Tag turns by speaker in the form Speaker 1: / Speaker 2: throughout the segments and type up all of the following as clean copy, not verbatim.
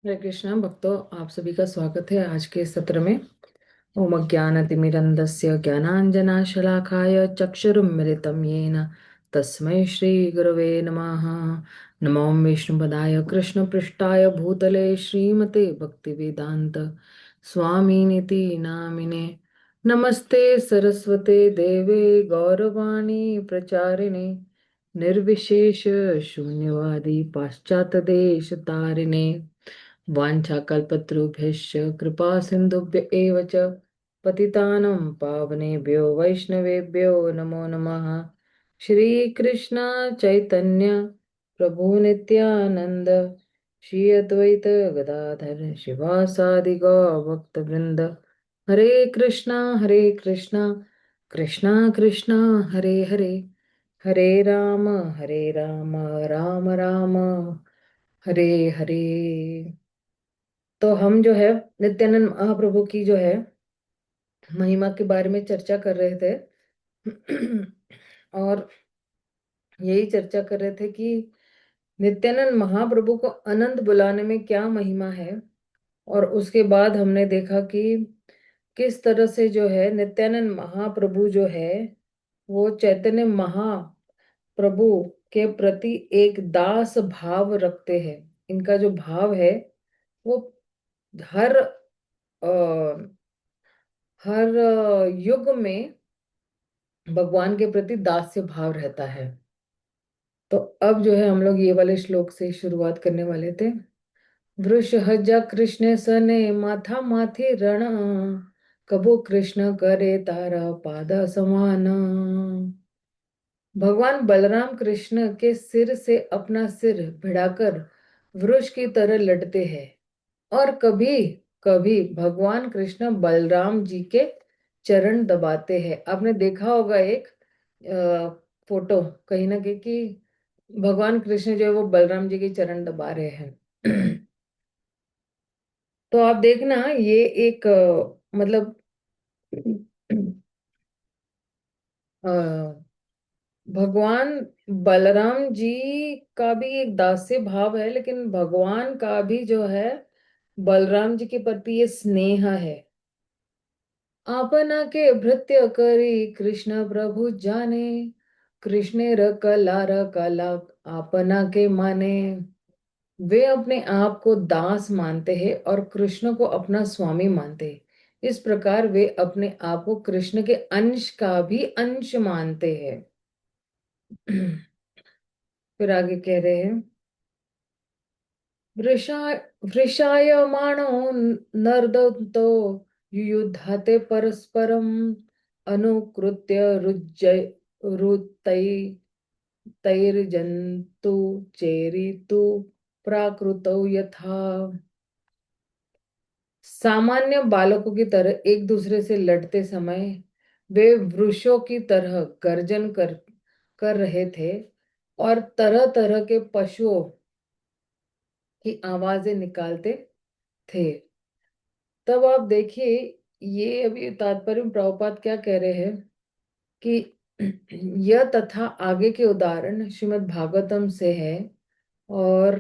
Speaker 1: हरे कृष्णा भक्तों, आप सभी का स्वागत है आज के सत्र में। ओम अज्ञानतिमिरन्धस्य ज्ञानाञ्जनशलाकाय चक्षुरुन्मिलितं येन तस्मै श्रीगुरवे नमः। नमो विष्णुपदाय कृष्णपृष्ठाय भूतले श्रीमते भक्तिवेदान्त स्वामिनिति नामिने। नमस्ते सरस्वते देवे गौरवाणी प्रचारिणे निर्विशेष शून्यवादी पाश्चात्यदेश तारिणे वाञ्छाकल्पतरुभ्यश्च कृपा सिन्धुभ्य एव च पतितानं पावनेभ्यो वैष्णवेभ्यो नमो नमः। श्रीकृष्ण चैतन्य प्रभु नित्यानंद श्री अद्वैत गदाधर शिवासादि गौभक्तवृंद। हरे कृष्णा कृष्णा कृष्णा हरे हरे, हरे राम राम राम हरे हरे। तो हम जो है नित्यानंद महाप्रभु की जो है महिमा के बारे में चर्चा कर रहे थे। और यही चर्चा कर रहे थे कि नित्यानंद महाप्रभु को अनंत बुलाने में क्या महिमा है। और उसके बाद हमने देखा कि किस तरह से जो है नित्यानंद महाप्रभु जो है वो चैतन्य महाप्रभु के प्रति एक दास भाव रखते हैं। इनका जो भाव है वो हर युग में भगवान के प्रति दास्य भाव रहता है। तो अब जो है हम लोग ये वाले श्लोक से शुरुआत करने वाले थे। वृषहज कृष्ण सने माथा माथे रण, कबो कृष्ण करे तारा पाद समान। भगवान बलराम कृष्ण के सिर से अपना सिर भिड़ाकर वृष की तरह लड़ते हैं। और कभी कभी भगवान कृष्ण बलराम जी के चरण दबाते हैं। आपने देखा होगा एक फोटो कहीं ना कहीं कि भगवान कृष्ण जो है वो बलराम जी के चरण दबा रहे हैं। तो आप देखना ये एक मतलब अ, भगवान बलराम जी का भी एक दास्य भाव है, लेकिन भगवान का भी जो है बलराम जी के प्रति ये स्नेह है। आपना के भृत्य करी कृष्ण प्रभु जाने, कृष्ण र कला आपना के माने। वे अपने आप को दास मानते हैं और कृष्ण को अपना स्वामी मानते हैं। इस प्रकार वे अपने आप को कृष्ण के अंश का भी अंश मानते हैं। फिर आगे कह रहे हैं, वृषा वृषायमाणो नर्दन्तो युयुधाते परस्परम, अनुकृत्य रुतै तैर्जन्तु चेरितु प्राकृतौ यथा। सामान्य बालकों की तरह एक दूसरे से लड़ते समय वे वृक्षों की तरह गर्जन कर रहे थे और तरह तरह के पशुओं की आवाजें निकालते थे। तब आप देखिए, ये अभी तात्पर्य में प्रभुपाद क्या कह रहे हैं कि यह तथा आगे के उदाहरण श्रीमद् भागवतम से है। और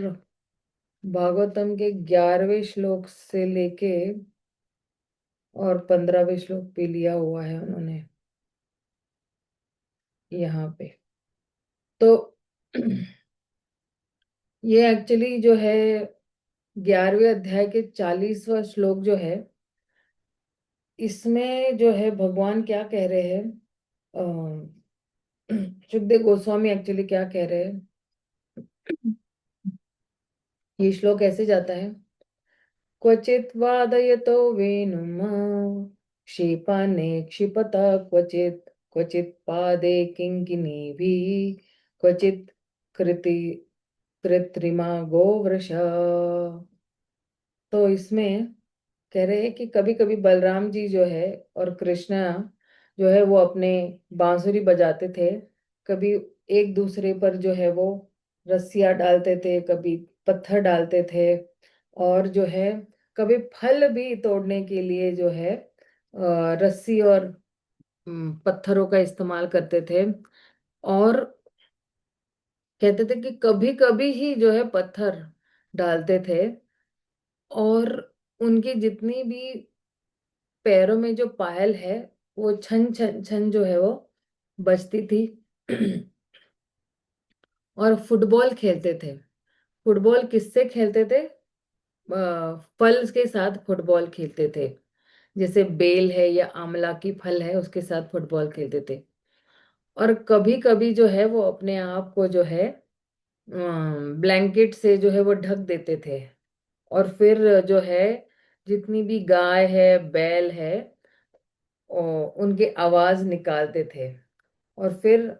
Speaker 1: भागवतम के 11वें श्लोक से लेके और 15वें श्लोक पे लिया हुआ है उन्होंने यहाँ पे। तो ये एक्चुअली जो है 11वें अध्याय के 40वां श्लोक जो है, इसमें जो है भगवान क्या कह रहे हैं, सुखदेव गोस्वामी एक्चुअली क्या कह रहे हैं। ये श्लोक ऐसे जाता है, क्वचित वादयतो वेणुम क्षिपाने क्षिपता क्वचित, क्वचित पादे किंकिनीभि, क्वचित कृति कृत्रिमा गोवृष। तो इसमें कह रहे हैं कि कभी कभी बलराम जी जो है और कृष्णा जो है वो अपने बांसुरी बजाते थे। कभी एक दूसरे पर जो है वो रस्सियां डालते थे, कभी पत्थर डालते थे। और जो है कभी फल भी तोड़ने के लिए जो है रस्सी और पत्थरों का इस्तेमाल करते थे। और कहते थे कि कभी कभी ही जो है पत्थर डालते थे। और उनकी जितनी भी पैरों में जो पायल है, वो छन छन छन जो है वो बजती थी। और फुटबॉल खेलते थे। फुटबॉल किससे खेलते थे? फल के साथ फुटबॉल खेलते थे। जैसे बेल है या आंवला की फल है, उसके साथ फुटबॉल खेलते थे। और कभी कभी जो है वो अपने आप को जो है ब्लैंकेट से जो है वो ढक देते थे। और फिर जो है जितनी भी गाय है, बैल है, उनके आवाज निकालते थे। और फिर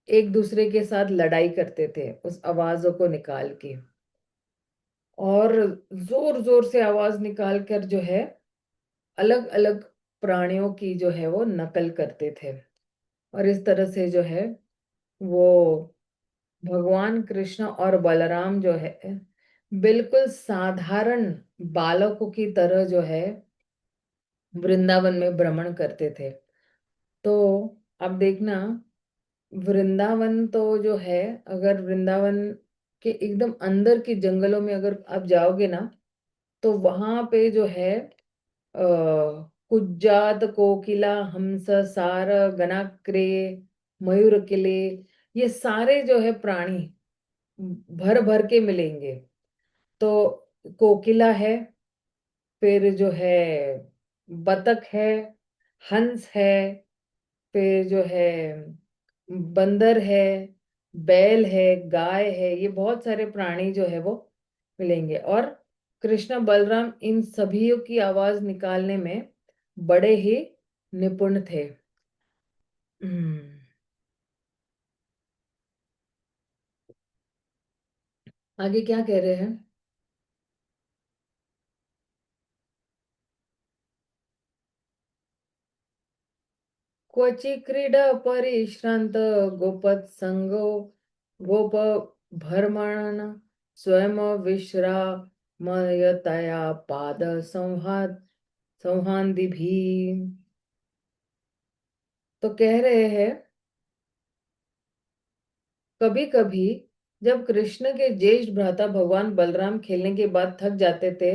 Speaker 1: एक दूसरे के साथ लड़ाई करते थे उस आवाजों को निकाल के। और जोर जोर से आवाज निकाल कर जो है अलग अलग प्राणियों की जो है वो नकल करते थे। और इस तरह से जो है वो भगवान कृष्ण और बलराम जो है बिल्कुल साधारण बालकों की तरह जो है वृंदावन में भ्रमण करते थे। तो अब देखना, वृंदावन तो जो है, अगर वृंदावन के एकदम अंदर के जंगलों में अगर आप जाओगे ना, तो वहां पे जो है कुज्जात, कोकिला, हंस, सार, गनाक्रे, मयूर किले, ये सारे जो है प्राणी भर भर के मिलेंगे। तो कोकिला है, फिर जो है बतख है, हंस है, फिर जो है बंदर है, बैल है, गाय है, ये बहुत सारे प्राणी जो है वो मिलेंगे। और कृष्ण बलराम इन सभी की आवाज निकालने में बड़े ही निपुण थे। हम्म, आगे क्या कह रहे हैं? क्वचि क्रीडा परिश्रांत गोपत्संगो गोप भ्रमण स्वयं विश्रामयतया पाद संहादि भी। तो कह रहे हैं, कभी कभी जब कृष्ण के ज्येष्ठ भ्राता भगवान बलराम खेलने के बाद थक जाते थे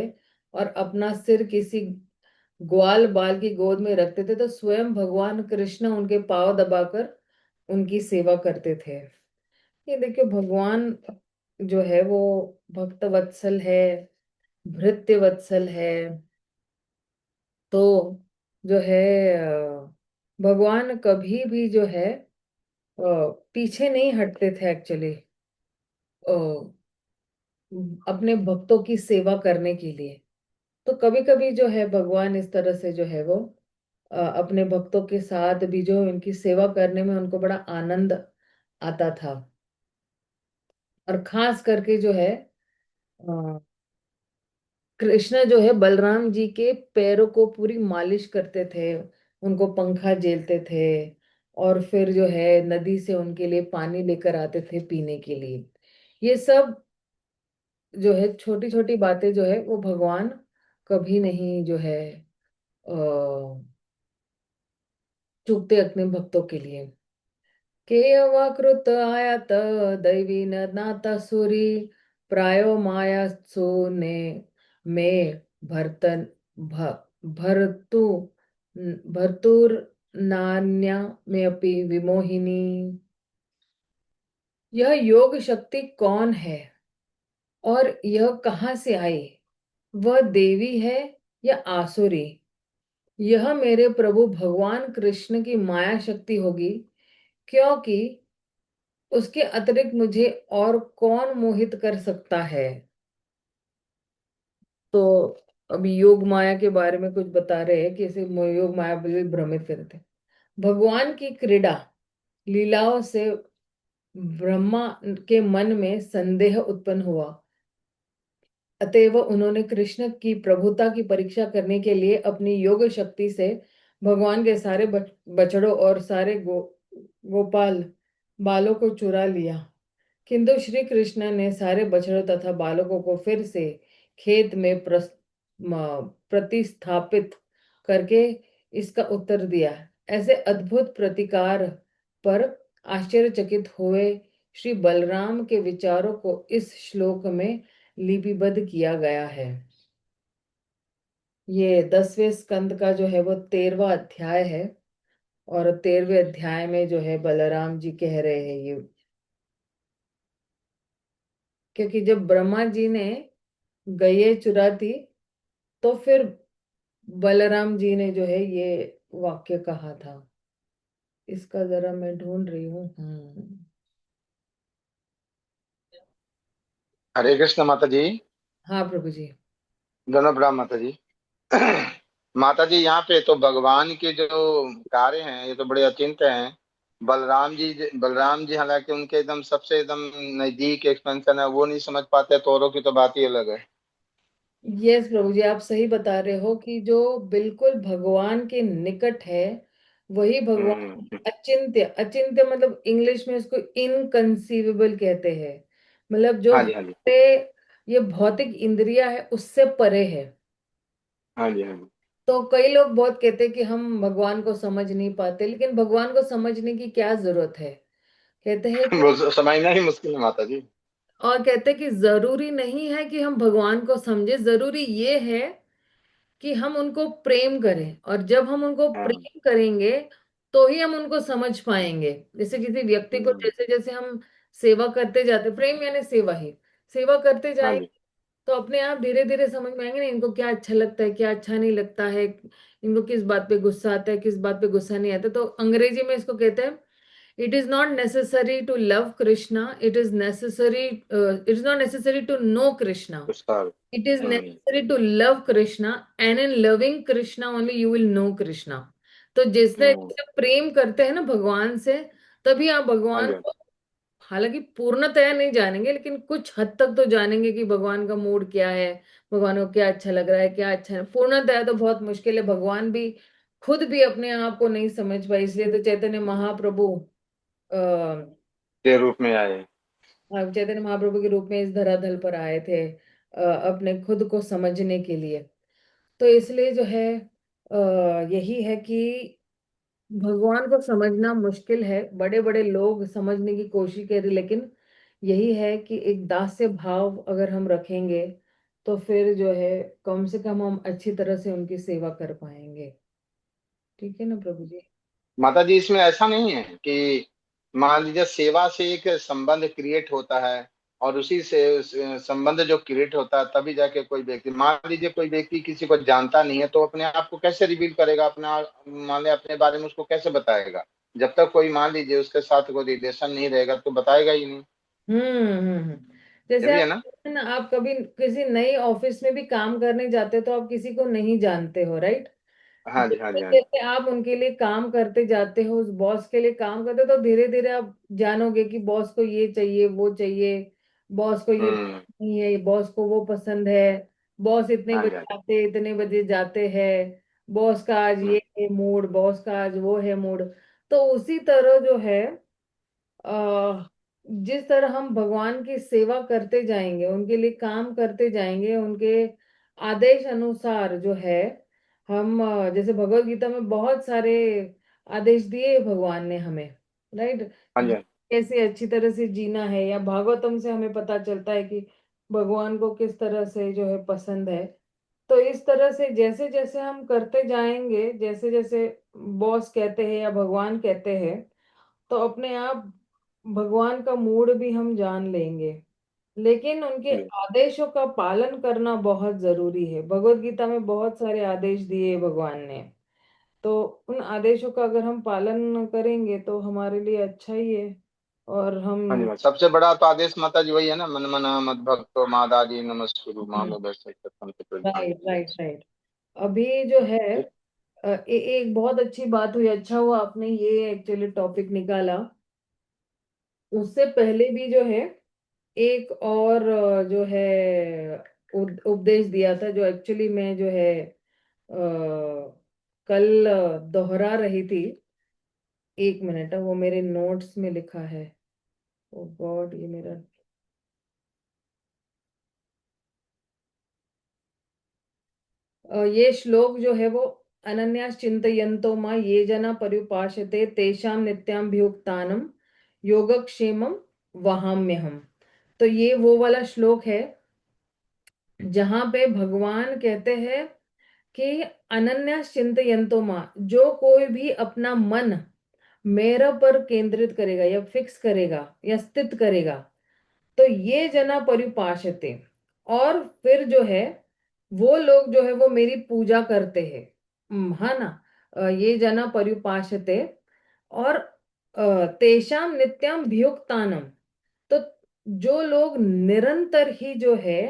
Speaker 1: और अपना सिर किसी ग्वाल बाल की गोद में रखते थे, तो स्वयं भगवान कृष्ण उनके पांव दबाकर उनकी सेवा करते थे। ये देखियो, भगवान जो है वो भक्त वत्सल है, भृत्य वत्सल है। तो जो है भगवान कभी भी जो है पीछे नहीं हटते थे एक्चुअली अपने भक्तों की सेवा करने के लिए। तो कभी कभी जो है भगवान इस तरह से जो है वो अपने भक्तों के साथ भी जो उनकी सेवा करने में उनको बड़ा आनंद आता था। और खास करके जो है अ, कृष्ण जो है बलराम जी के पैरों को पूरी मालिश करते थे, उनको पंखा झेलते थे। और फिर जो है नदी से उनके लिए पानी लेकर आते थे पीने के लिए। ये सब जो है छोटी छोटी बातें जो है वो भगवान कभी नहीं जो है चूकते अपने भक्तों के लिए। के अवाकृत आयात दैवी न नाता सूरी प्रायो माया सोने में भरतन भरतु भरतुर नान्या में अपि विमोहिनी। यह योग शक्ति कौन है और यह कहाँ से आई? वह देवी है या आसुरी? यह मेरे प्रभु भगवान कृष्ण की माया शक्ति होगी, क्योंकि उसके अतिरिक्त मुझे और कौन मोहित कर सकता है? तो अभी योग माया के बारे में कुछ बता रहे हैं कि इसे योग माया भी भ्रमित करते हैं। भगवान की क्रीड़ा लीलाओं से ब्रह्मा के मन में संदेह उत्पन्न हुआ। अतएव उन्होंने कृष्ण की प्रभुता की परीक्षा करने के लिए अपनी योग शक्ति से भगवान के सारे बछड़ों और सारे गोपाल बालों को चुरा लिया। किंतु श्री कृष्ण ने सारे बछड़ों तथा बालकों को फिर से खेत में प्रतिस्थापित करके इसका उत्तर दिया। ऐसे अद्भुत प्रतिकार पर आश्चर्यचकित हुए श्री बलराम के विचारों को इस श्लोक में लिपिबद्ध किया गया है। ये 10वें स्कंद का जो है वो 13वां अध्याय है। और 13वें अध्याय में जो है बलराम जी कह रहे हैं ये, क्योंकि जब ब्रह्मा जी ने गैये चुरा दी तो फिर बलराम जी ने जो है ये वाक्य कहा था। इसका जरा मैं ढूंढ रही हूँ।
Speaker 2: हरे कृष्ण माता जी।
Speaker 1: हाँ प्रभु जी।
Speaker 2: दोनों प्रणाम माता जी। माता जी, यहाँ पे तो भगवान के जो कार्य हैं ये तो बड़े अचिंत्य हैं। बलराम जी हालांकि उनके एकदम सबसे एकदम नजदीक एक्सपेंशन है, वो नहीं समझ पाते तो औरों की तो बात ही अलग है।
Speaker 1: यस प्रभु जी, आप सही बता रहे हो कि जो बिल्कुल भगवान के निकट है वही भगवान।
Speaker 2: हम्म।
Speaker 1: अचिंत्य, अचिंत्य मतलब इंग्लिश में इसको इनकंसीवेबल कहते हैं। मतलब जो
Speaker 2: हाँ जी, हाँ जी।
Speaker 1: हमारे ये भौतिक इंद्रिया है उससे परे है।
Speaker 2: हाँ जी, हाँ जी।
Speaker 1: तो कई लोग बहुत कहते हैं कि हम भगवान को समझ नहीं पाते, लेकिन भगवान को समझने की क्या जरूरत है। कहते हैं कि,
Speaker 2: वो समझना ही मुश्किल है माता जी।
Speaker 1: और कहते हैं कि जरूरी नहीं है कि हम भगवान को समझे, जरूरी ये है कि हम उनको प्रेम करें, और जब हम उनको
Speaker 2: हाँ।
Speaker 1: प्रेम करेंगे तो ही हम उनको समझ पाएंगे। जैसे किसी व्यक्ति को
Speaker 2: हम्म।
Speaker 1: जैसे जैसे हम सेवा करते जाते, प्रेम यानी सेवा ही, सेवा करते
Speaker 2: हाँ
Speaker 1: जाएंगे
Speaker 2: जी।
Speaker 1: तो अपने आप धीरे धीरे समझ में आएंगे ना इनको क्या अच्छा लगता है, क्या अच्छा नहीं लगता है, इनको किस बात पे गुस्सा आता है, किस बात पे गुस्सा नहीं आता। तो अंग्रेजी में इसको कहते हैं, it is not necessary to love Krishna, it is not necessary to know Krishna,
Speaker 2: गुस्सा।
Speaker 1: it is necessary to love krishna, and in loving krishna only you will know krishna। तो जिसने
Speaker 2: हम्म।
Speaker 1: जैसे प्रेम करते हैं ना भगवान से, तभी आप
Speaker 2: हाँ
Speaker 1: भगवान
Speaker 2: जी।
Speaker 1: को हालांकि पूर्णतया नहीं जानेंगे, लेकिन कुछ हद तक तो जानेंगे कि भगवान का मूड क्या है, भगवान को क्या अच्छा लग रहा है, क्या अच्छा है। पूर्णतया तो बहुत मुश्किल है, भगवान भी खुद भी अपने आप को नहीं समझ पाए, इसलिए तो चैतन्य महाप्रभु
Speaker 2: के रूप में आए।
Speaker 1: चैतन्य महाप्रभु के रूप में इस धरातल पर आए थे, अपने खुद को समझने के लिए। तो इसलिए जो है यही है कि भगवान को समझना मुश्किल है, बड़े बड़े लोग समझने की कोशिश कर रहे, लेकिन यही है कि एक दास्य भाव अगर हम रखेंगे तो फिर जो है कम से कम हम अच्छी तरह से उनकी सेवा कर पाएंगे। ठीक है ना प्रभु जी।
Speaker 2: माता जी, इसमें ऐसा नहीं है कि मान लीजिए सेवा से एक संबंध क्रिएट होता है, और उसी से संबंध जो क्रिएट होता है तभी जाके कोई व्यक्ति, मान लीजिए कोई व्यक्ति किसी को जानता नहीं है तो अपने आप को कैसे रिवील करेगा, अपना मान लिया अपने बारे में उसको कैसे बताएगा। जब तक कोई मान लीजिए उसके साथ कोई रिलेशन नहीं रहेगा तो बताएगा ही नहीं। ये
Speaker 1: जैसे
Speaker 2: भी है
Speaker 1: आप
Speaker 2: ना।
Speaker 1: ना, आप कभी किसी नई ऑफिस में भी काम करने जाते हो तो आप किसी को नहीं जानते हो, राइट।
Speaker 2: हाँ जी, हाँ
Speaker 1: जैसे
Speaker 2: जी, हाँ जी।
Speaker 1: जैसे आप उनके लिए काम करते जाते हो, उस बॉस के लिए काम करते हो, तो धीरे धीरे आप जानोगे कि बॉस को ये चाहिए, वो चाहिए, बॉस को ये
Speaker 2: हम्म।
Speaker 1: पसंद नहीं है, बॉस को वो पसंद है, बॉस इतने
Speaker 2: हाँ जी, हाँ
Speaker 1: बजे आते, इतने बजे जाते हैं, बॉस का आज
Speaker 2: जी।
Speaker 1: ये है मूड, बॉस का आज वो है मूड। तो उसी तरह जो है जिस तरह हम भगवान की सेवा करते जाएंगे, उनके लिए काम करते जाएंगे, उनके आदेश अनुसार जो है हम जैसे भगवत गीता में बहुत सारे आदेश दिए भगवान ने हमें, राइट,
Speaker 2: हाँ जी,
Speaker 1: कि कैसे अच्छी तरह से जीना है, या भागवतम से हमें पता चलता है कि भगवान को किस तरह से जो है पसंद है। तो इस तरह से जैसे जैसे हम करते जाएंगे, जैसे जैसे बॉस कहते हैं या भगवान कहते हैं, तो अपने आप भगवान का मूड भी हम जान लेंगे। लेकिन उनके
Speaker 2: हाँ जी।
Speaker 1: आदेशों का पालन करना बहुत जरूरी है। भगवत गीता में बहुत सारे आदेश दिए भगवान ने, तो उन आदेशों का अगर हम पालन करेंगे तो हमारे लिए अच्छा ही है। और हम
Speaker 2: हाँ जी, सबसे बड़ा तो आदेश माता जी वही है ना, मन मना मद भक्तो मादाजी नमस्कुरु मामे वैसे सत्संग
Speaker 1: राइट
Speaker 2: प्रजानामि।
Speaker 1: Right right. अभी जो है
Speaker 2: ठीक।
Speaker 1: एक बहुत अच्छी बात हुई, अच्छा हुआ आपने ये एक्चुअली टॉपिक निकाला। उससे पहले भी जो है एक और जो है उपदेश दिया था, जो एक्चुअली मैं जो है कल दोहरा रही थी। एक मिनट, वो मेरे नोट्स में लिखा है। ओ गॉड, ये मेरा ये श्लोक जो है वो, अनन्यास चिंतयन्तो मां ये जना पर्युपासते तेषां नित्याभियुक्तानम योगक्षेमम वहाम्यहम। तो ये वो वाला श्लोक है जहां पे भगवान कहते हैं कि अनन्या चिंतयन्तो मां, जो कोई भी अपना मन मेरा पर केंद्रित करेगा या फिक्स करेगा या स्थित करेगा, तो ये जना परिपाषते, और फिर जो है वो लोग जो है वो मेरी पूजा करते हैं। हाँ ना। ये जना परिपाषते, और तेषाम नित्यम भियुक्तानम, तो जो लोग निरंतर ही जो है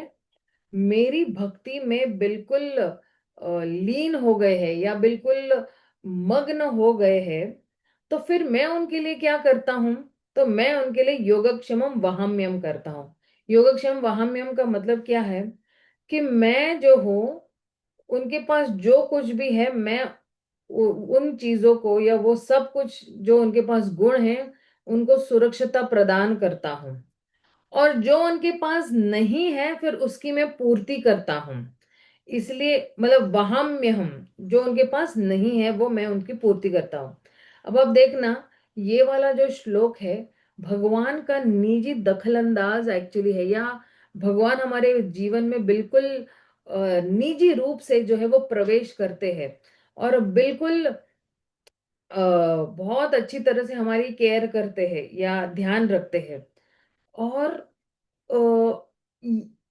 Speaker 1: मेरी भक्ति में बिल्कुल लीन हो गए हैं या बिल्कुल मग्न हो गए हैं, तो फिर मैं उनके लिए क्या करता हूँ? तो मैं उनके लिए योगक्षेमम वहाम्यम करता हूँ। योगक्षेम वहाम्यम का मतलब क्या है? कि मैं जो हूँ, उनके पास जो कुछ भी है, मैं उन चीजों को या वो सब कुछ जो उनके पास गुण है उनको सुरक्षितता प्रदान करता हूँ। और जो उनके पास नहीं है फिर उसकी मैं पूर्ति करता हूँ। इसलिए मतलब वहां में हम, जो उनके पास नहीं है वो मैं उनकी पूर्ति करता हूँ। अब आप देखना, ये वाला जो श्लोक है, भगवान का निजी दखलंदाज एक्चुअली है, या भगवान हमारे जीवन में बिल्कुल निजी रूप से जो है वो प्रवेश करते हैं, और बिल्कुल बहुत अच्छी तरह से हमारी केयर करते हैं या ध्यान रखते हैं। और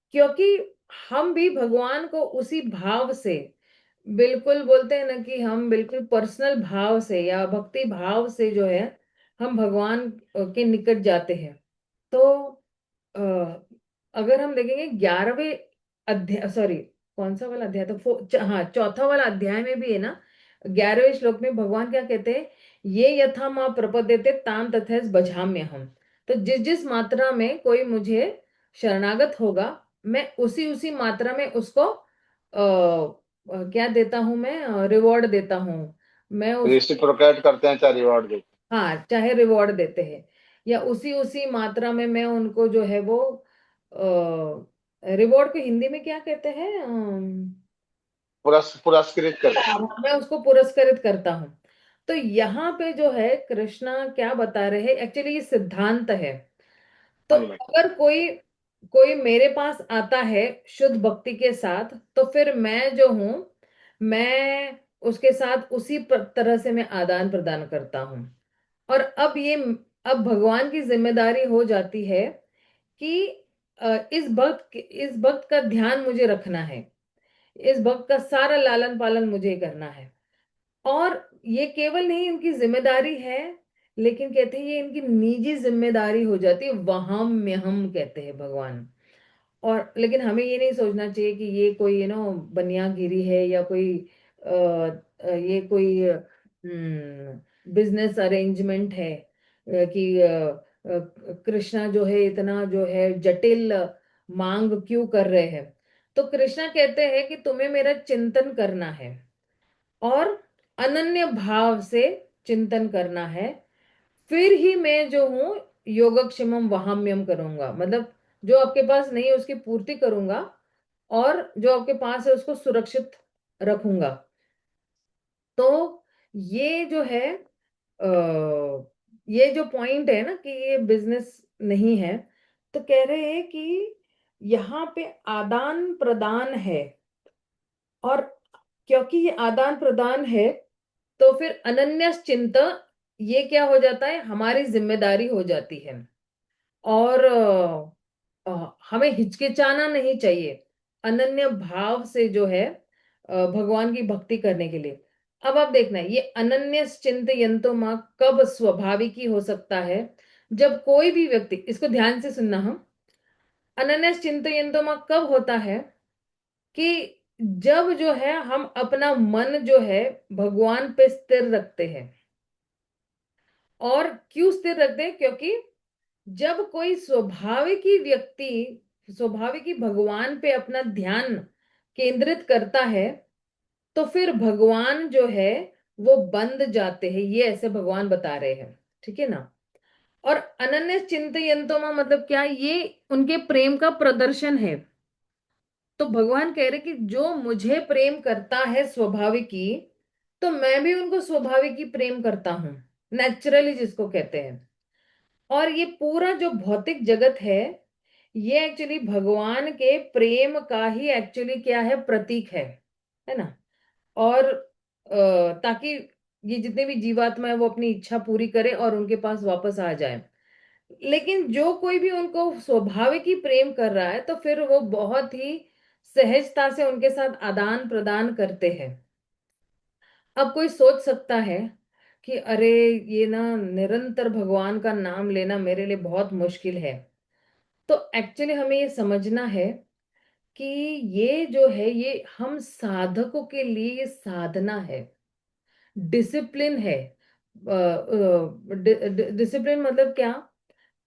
Speaker 1: क्योंकि हम भी भगवान को उसी भाव से, बिल्कुल बोलते हैं ना कि हम बिल्कुल पर्सनल भाव से या भक्ति भाव से जो है हम भगवान के निकट जाते हैं। तो अ, अगर हम देखेंगे 11वें अध्याय, सॉरी कौन सा वाला अध्याय, तो हाँ चौथा वाला अध्याय में भी है ना, 11वें श्लोक में भगवान क्या कहते हैं? ये यथा माँ प्रपद्यते ताम तथैस भजाम्य हम। तो जिस जिस मात्रा में कोई मुझे शरणागत होगा, मैं उसी उसी मात्रा में उसको क्या देता हूं? मैं रिवॉर्ड देता हूँ। मैं उस,
Speaker 2: रेसिप्रोकेट करते हैं चाहे रिवॉर्ड देते
Speaker 1: हाँ चाहे रिवॉर्ड देते हैं, या उसी उसी मात्रा में मैं उनको जो है वो रिवॉर्ड को हिंदी में क्या कहते हैं?
Speaker 2: हैं, पुरस्कृत करते हैं।
Speaker 1: मैं उसको पुरस्कृत करता हूँ। तो यहाँ पे जो है कृष्णा क्या बता रहे हैं, एक्चुअली ये सिद्धांत है। तो
Speaker 2: हाँ जी मैम।
Speaker 1: अगर कोई कोई मेरे पास आता है शुद्ध भक्ति के साथ, तो फिर मैं जो हूं, मैं उसके साथ उसी तरह से मैं आदान प्रदान करता हूँ। और अब भगवान की जिम्मेदारी हो जाती है कि इस भक्त का ध्यान मुझे रखना है, इस भक्त का सारा लालन पालन मुझे करना है। और ये केवल नहीं इनकी जिम्मेदारी है, लेकिन कहते हैं ये इनकी निजी जिम्मेदारी हो जाती है, वहां में हम कहते हैं भगवान। और लेकिन हमें ये नहीं सोचना चाहिए कि ये कोई बनियागिरी है, या कोई ये कोई बिजनेस अरेंजमेंट है, कि कृष्णा जो है इतना जो है जटिल मांग क्यों कर रहे हैं। तो कृष्णा कहते हैं कि तुम्हें मेरा चिंतन करना है, और अनन्य भाव से चिंतन करना है, फिर ही मैं जो हूं योगक्षेमम वहाम्यम करूंगा। मतलब जो आपके पास नहीं है उसकी पूर्ति करूंगा, और जो आपके पास है उसको सुरक्षित रखूंगा। तो ये जो है ये जो पॉइंट है ना कि ये बिजनेस नहीं है, तो कह रहे हैं कि यहाँ पे आदान प्रदान है, और क्योंकि ये आदान प्रदान है तो फिर अनन्यस चिंता, ये क्या हो जाता है? हमारी जिम्मेदारी हो जाती है। और हमें हिचकिचाना नहीं चाहिए अनन्य भाव से जो है भगवान की भक्ति करने के लिए। अब आप देखना, ये अनन्य चिंतयन्तो मां कब स्वाभाविक ही हो सकता है? जब कोई भी व्यक्ति, इसको ध्यान से सुनना, हम अनन्य चिंतयन्तो मां कब होता है? कि जब जो है हम अपना मन जो है भगवान पे स्थिर रखते हैं। और क्यों स्थिर रखते हैं? क्योंकि जब कोई स्वाभाविक ही व्यक्ति, स्वाभाविक ही भगवान पे अपना ध्यान केंद्रित करता है, तो फिर भगवान जो है वो बंद जाते हैं, ये ऐसे भगवान बता रहे हैं। ठीक है ना? और अनन्य चिंतयंतो में मतलब क्या? ये उनके प्रेम का प्रदर्शन है। तो भगवान कह रहे कि जो मुझे प्रेम करता है स्वाभाविक ही, तो मैं भी उनको स्वाभाविक ही प्रेम करता हूं, नेचुरली जिसको कहते हैं। और ये पूरा जो भौतिक जगत है, ये एक्चुअली भगवान के प्रेम का ही एक्चुअली क्या है? प्रतीक है ना? और ताकि ये जितने भी जीवात्मा है वो अपनी इच्छा पूरी करे और उनके पास वापस आ जाए। लेकिन जो कोई भी उनको स्वाभाविक ही प्रेम कर रहा है तो फिर वो बहुत ही सहजता से उनके साथ आदान प्रदान करते हैं। अब कोई सोच सकता है कि अरे, ये ना निरंतर भगवान का नाम लेना मेरे लिए बहुत मुश्किल है। तो एक्चुअली हमें ये समझना है कि ये जो है ये हम साधकों के लिए ये साधना है, डिसिप्लिन है। डिसिप्लिन मतलब क्या,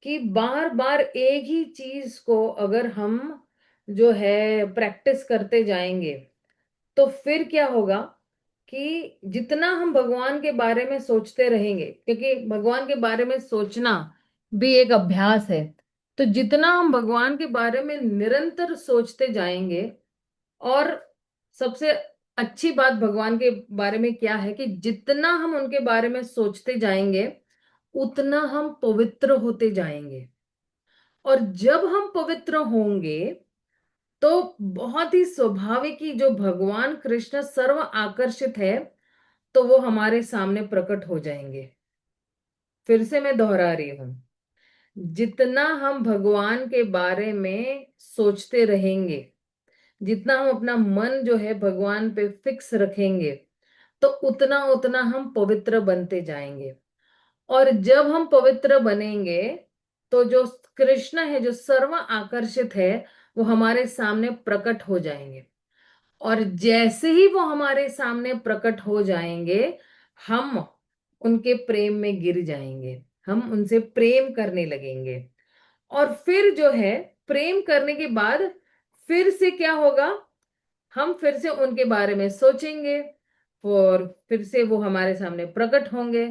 Speaker 1: कि बार बार एक ही चीज को अगर हम जो है प्रैक्टिस करते जाएंगे तो फिर क्या होगा कि जितना हम भगवान के बारे में सोचते रहेंगे, क्योंकि भगवान के बारे में सोचना भी एक अभ्यास है, तो जितना हम भगवान के बारे में निरंतर सोचते जाएंगे, और सबसे अच्छी बात भगवान के बारे में क्या है कि जितना हम उनके बारे में सोचते जाएंगे उतना हम पवित्र होते जाएंगे। और जब हम पवित्र होंगे तो बहुत ही स्वाभाविक ही जो भगवान कृष्ण सर्व आकर्षित है तो वो हमारे सामने प्रकट हो जाएंगे। फिर से मैं दोहरा रही हूं, जितना हम भगवान के बारे में सोचते रहेंगे, जितना हम अपना मन जो है भगवान पे फिक्स रखेंगे, तो उतना उतना हम पवित्र बनते जाएंगे। और जब हम पवित्र बनेंगे तो जो कृष्ण है जो सर्व आकर्षित है वो हमारे सामने प्रकट हो जाएंगे। और जैसे ही वो हमारे सामने प्रकट हो जाएंगे हम उनके प्रेम में गिर जाएंगे, हम उनसे प्रेम करने लगेंगे। और फिर जो है प्रेम करने के बाद फिर से क्या होगा, हम फिर से उनके बारे में सोचेंगे और फिर से वो हमारे सामने प्रकट होंगे।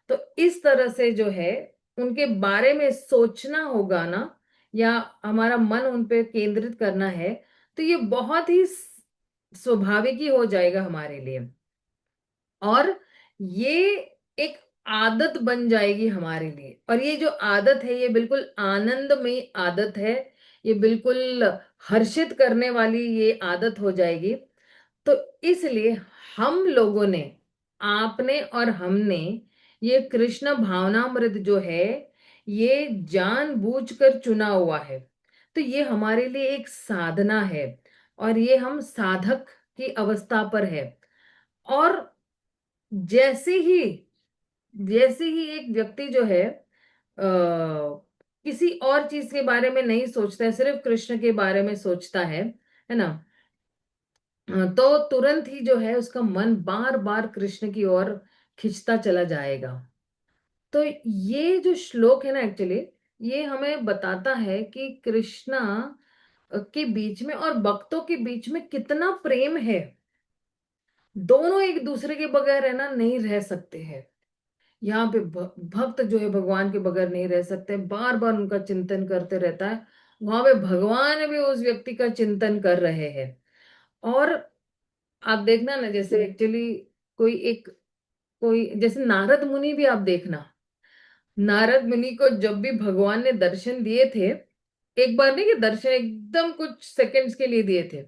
Speaker 1: तो इस तरह से जो है उनके बारे में सोचना होगा ना, या हमारा मन उन पे केंद्रित करना है, तो ये बहुत ही स्वाभाविक ही हो जाएगा हमारे लिए। और ये एक आदत बन जाएगी हमारे लिए, और ये जो आदत है ये बिल्कुल आनंदमय आदत है, ये बिल्कुल हर्षित करने वाली ये आदत हो जाएगी। तो इसलिए हम लोगों ने, आपने और हमने, ये कृष्ण भावनामृत जो है ये जानबूझकर चुना हुआ है। तो ये हमारे लिए एक साधना है, और ये हम साधक की अवस्था पर है। और जैसे ही जैसे ही एक व्यक्ति जो है किसी और चीज के बारे में नहीं सोचता है, सिर्फ कृष्ण के बारे में सोचता है ना, तो तुरंत ही जो है उसका मन बार बार कृष्ण की ओर खिंचता चला जाएगा। तो ये जो श्लोक है ना एक्चुअली ये हमें बताता है कि कृष्णा के बीच में और भक्तों के बीच में कितना प्रेम है। दोनों एक दूसरे के बगैर है ना नहीं रह सकते हैं। यहाँ पे भक्त जो है भगवान के बगैर नहीं रह सकते, बार बार उनका चिंतन करते रहता है। वहां पे भगवान भी उस व्यक्ति का चिंतन कर रहे हैं। और आप देखना ना, जैसे एक्चुअली कोई जैसे नारद मुनि भी आप देखना, नारद मुनि को जब भी भगवान ने दर्शन दिए थे, एक बार नहीं कि दर्शन एकदम कुछ सेकंड्स के लिए दिए थे,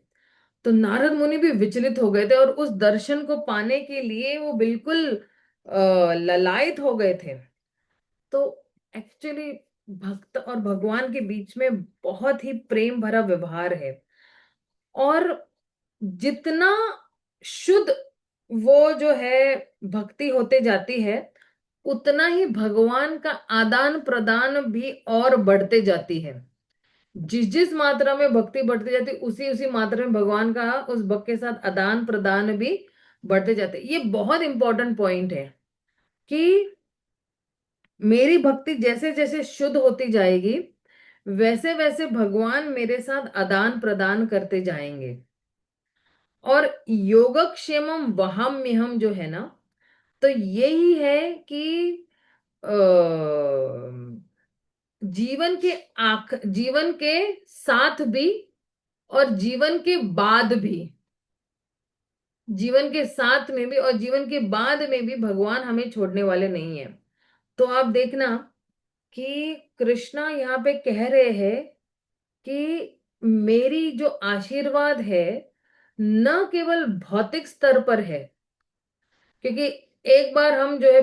Speaker 1: तो नारद मुनि भी विचलित हो गए थे और उस दर्शन को पाने के लिए वो बिल्कुल ललायत हो गए थे। तो एक्चुअली भक्त और भगवान के बीच में बहुत ही प्रेम भरा व्यवहार है। और जितना शुद्ध वो जो है भक्ति होते जाती है उतना ही भगवान का आदान प्रदान भी और बढ़ते जाती है। जिस जिस मात्रा में भक्ति बढ़ती जाती उसी उसी मात्रा में भगवान का उस भक्त के साथ आदान प्रदान भी बढ़ते जाते। ये बहुत इंपॉर्टेंट पॉइंट है कि मेरी भक्ति जैसे जैसे शुद्ध होती जाएगी वैसे वैसे भगवान मेरे साथ आदान प्रदान करते जाएंगे। और योगक्षेमम वहाम्यहम जो है ना, तो यही है कि अ, जीवन के साथ भी और जीवन के बाद भी, जीवन के साथ में भी और जीवन के बाद में भी भगवान हमें छोड़ने वाले नहीं है। तो आप देखना कि कृष्णा यहाँ पे कह रहे हैं कि मेरी जो आशीर्वाद है न केवल भौतिक स्तर पर है, क्योंकि एक बार हम जो है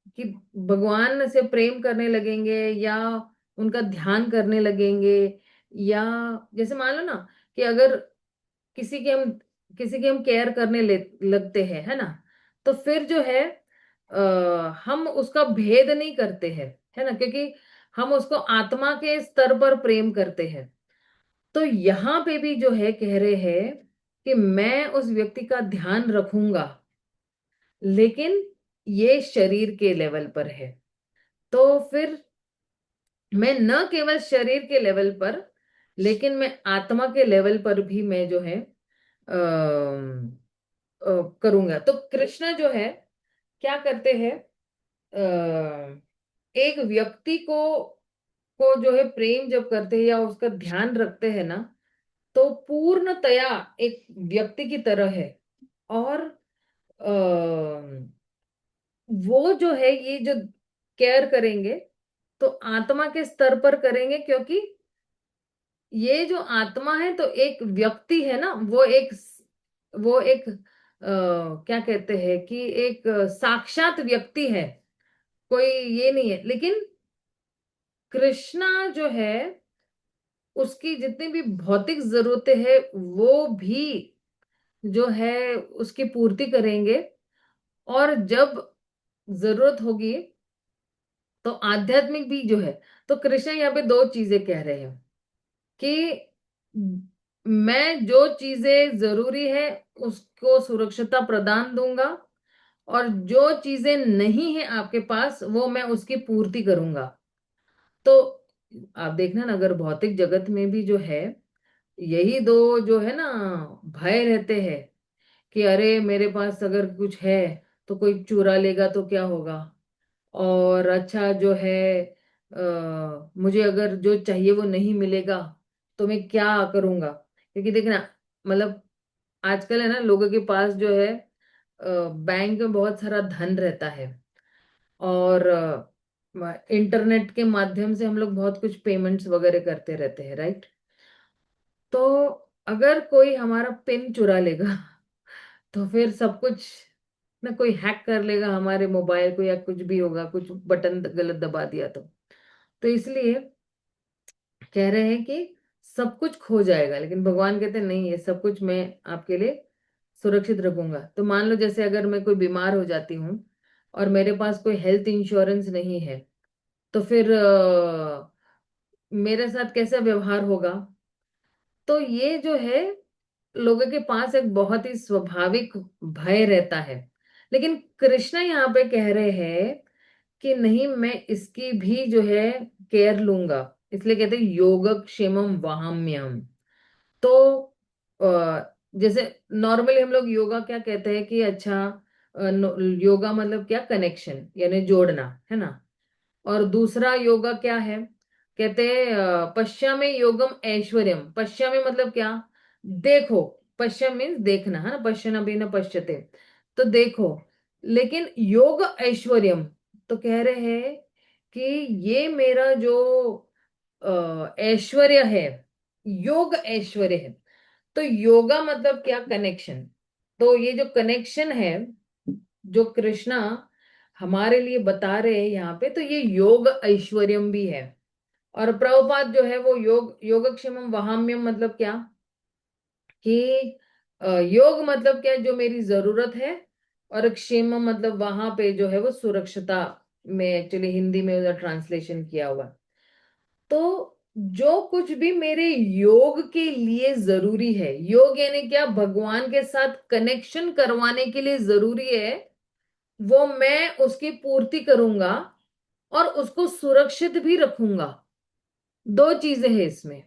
Speaker 1: की भगवान से प्रेम करने लगेंगे, या उनका ध्यान करने लगेंगे, या जैसे मान लो ना कि अगर किसी की हम किसी की हम केयर करने लगते हैं, है ना, तो फिर जो है हम उसका भेद नहीं करते हैं, है ना, क्योंकि हम उसको आत्मा के स्तर पर प्रेम करते हैं। तो यहाँ पे भी जो है कह रहे हैं कि मैं उस व्यक्ति का ध्यान रखूंगा, लेकिन ये शरीर के लेवल पर है। तो फिर मैं न केवल शरीर के लेवल पर, लेकिन मैं आत्मा के लेवल पर भी मैं जो है करूंगा। तो कृष्ण जो है क्या करते हैं, एक व्यक्ति को जो है प्रेम जब करते हैं या उसका ध्यान रखते हैं ना, तो पूर्णतया एक व्यक्ति की तरह है। और वो जो है ये जो केयर करेंगे, तो आत्मा के स्तर पर करेंगे, क्योंकि ये जो आत्मा है तो एक व्यक्ति है ना, वो एक क्या कहते हैं कि एक साक्षात व्यक्ति है, कोई ये नहीं है। लेकिन कृष्णा जो है उसकी जितनी भी भौतिक जरूरतें हैं वो भी जो है उसकी पूर्ति करेंगे। और जब जरूरत होगी तो आध्यात्मिक भी जो है, तो कृष्ण यहाँ पे दो चीजें कह रहे हैं कि मैं जो चीजें जरूरी है उसको सुरक्षितता प्रदान दूंगा, और जो चीजें नहीं है आपके पास वो मैं उसकी पूर्ति करूंगा। तो आप देखना ना, अगर भौतिक जगत में भी जो है यही दो जो है ना भय रहते हैं कि अरे मेरे पास अगर कुछ है तो कोई चुरा लेगा तो क्या होगा, और अच्छा जो है मुझे अगर जो चाहिए वो नहीं मिलेगा तो मैं क्या करूंगा। क्योंकि देखना, मतलब आजकल है ना लोगों के पास जो है बैंक में बहुत सारा धन रहता है, और इंटरनेट के माध्यम से हम लोग बहुत कुछ पेमेंट्स वगैरह करते रहते हैं, राइट। तो अगर कोई हमारा पिन चुरा लेगा तो फिर सब कुछ ना, कोई हैक कर लेगा हमारे मोबाइल को या कुछ भी होगा, कुछ बटन गलत दबा दिया तो इसलिए कह रहे हैं कि सब कुछ खो जाएगा, लेकिन भगवान कहते हैं नहीं, ये सब कुछ मैं आपके लिए सुरक्षित रखूंगा। तो मान लो जैसे अगर मैं कोई बीमार हो जाती हूँ और मेरे पास कोई हेल्थ इंश्योरेंस नहीं है, तो फिर मेरे साथ कैसा व्यवहार होगा। तो ये जो है लोगों के पास एक बहुत ही स्वाभाविक भय रहता है। लेकिन कृष्ण यहाँ पे कह रहे हैं कि नहीं, मैं इसकी भी जो है केयर लूंगा। इसलिए कहते हैं योगक्षेमम वहाम्यहम्। तो जैसे नॉर्मली हम लोग योगा क्या कहते हैं कि अच्छा, योगा मतलब क्या, कनेक्शन यानी जोड़ना, है ना। और दूसरा योगा क्या है, कहते हैं पश्चिमे योगम ऐश्वर्यम। पश्चिमे मतलब क्या, देखो। पश्चिम मीन्स देखना, है ना, पश्चिम अभी न पश्यते, तो देखो। लेकिन योग ऐश्वर्यम, तो कह रहे हैं कि ये मेरा जो ऐश्वर्य है, योग ऐश्वर्य है। तो योगा मतलब क्या, कनेक्शन। तो ये जो कनेक्शन है जो कृष्णा हमारे लिए बता रहे हैं यहाँ पे, तो ये योग ऐश्वर्यम भी है। और प्रभुपाद जो है वो योगक्षेमम वहाम्यम मतलब क्या, कि योग मतलब क्या, जो मेरी जरूरत है। और क्षेम मतलब वहां पे जो है वो सुरक्षता, में एक्चुअली हिंदी में उसका ट्रांसलेशन किया हुआ। तो जो कुछ भी मेरे योग के लिए जरूरी है, योग यानी क्या, भगवान के साथ कनेक्शन करवाने के लिए जरूरी है, वो मैं उसकी पूर्ति करूंगा और उसको सुरक्षित भी रखूंगा। दो चीजें हैं इसमें,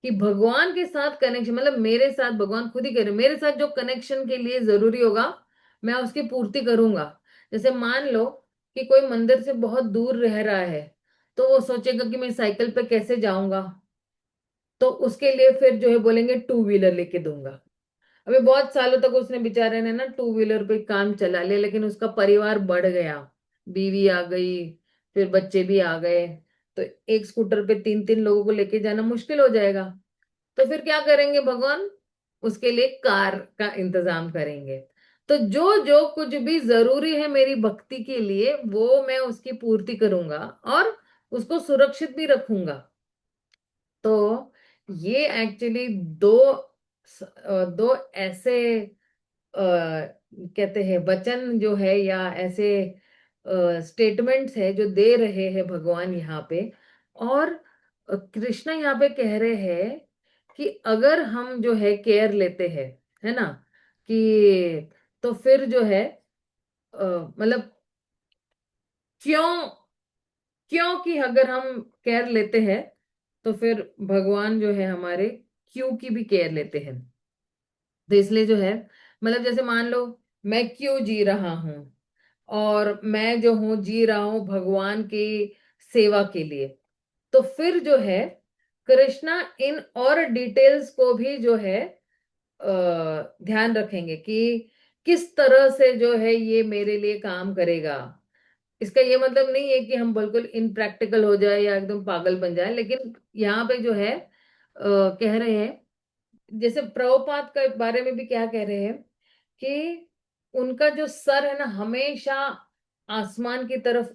Speaker 1: कि भगवान के साथ कनेक्शन मतलब मेरे साथ, भगवान खुद ही कह रहे मेरे साथ जो कनेक्शन के लिए जरूरी होगा मैं उसकी पूर्ति करूंगा। जैसे मान लो कि कोई मंदिर से बहुत दूर रह रहा है, तो वो सोचेगा कि मैं साइकिल पे कैसे जाऊंगा, तो उसके लिए फिर जो है बोलेंगे टू व्हीलर लेके दूंगा। अभी बहुत सालों तक उसने बेचारे ने ना टू व्हीलर पे काम चला लिया, लेकिन उसका परिवार बढ़ गया, बीवी आ गई, फिर बच्चे भी आ गए, तो एक स्कूटर पे तीन तीन लोगों को लेके जाना मुश्किल हो जाएगा। तो फिर क्या करेंगे भगवान, उसके लिए कार का इंतजाम करेंगे। तो जो जो कुछ भी जरूरी है मेरी भक्ति के लिए वो मैं उसकी पूर्ति करूंगा और उसको सुरक्षित भी रखूंगा। तो ये एक्चुअली दो ऐसे कहते हैं वचन जो है या ऐसे स्टेटमेंट्स है जो दे रहे हैं भगवान यहाँ पे। और कृष्ण यहाँ पे कह रहे हैं कि अगर हम जो है केयर लेते हैं, है ना, कि तो फिर जो है मतलब क्यों, क्योंकि अगर हम केयर लेते हैं तो फिर भगवान जो है हमारे क्यों की भी केयर लेते हैं। तो इसलिए जो है मतलब जैसे मान लो मैं क्यों जी रहा हूं, और मैं जो हूं जी रहा हूं भगवान की सेवा के लिए। तो फिर जो है कृष्णा इन और डिटेल्स को भी जो है ध्यान रखेंगे कि किस तरह से जो है ये मेरे लिए काम करेगा। इसका ये मतलब नहीं है कि हम बिल्कुल इनप्रैक्टिकल हो जाए या एकदम पागल बन जाए, लेकिन यहाँ पे जो है कह रहे हैं, जैसे प्रभुपाद के बारे में भी क्या कह रहे हैं कि उनका जो सर है ना हमेशा आसमान की तरफ,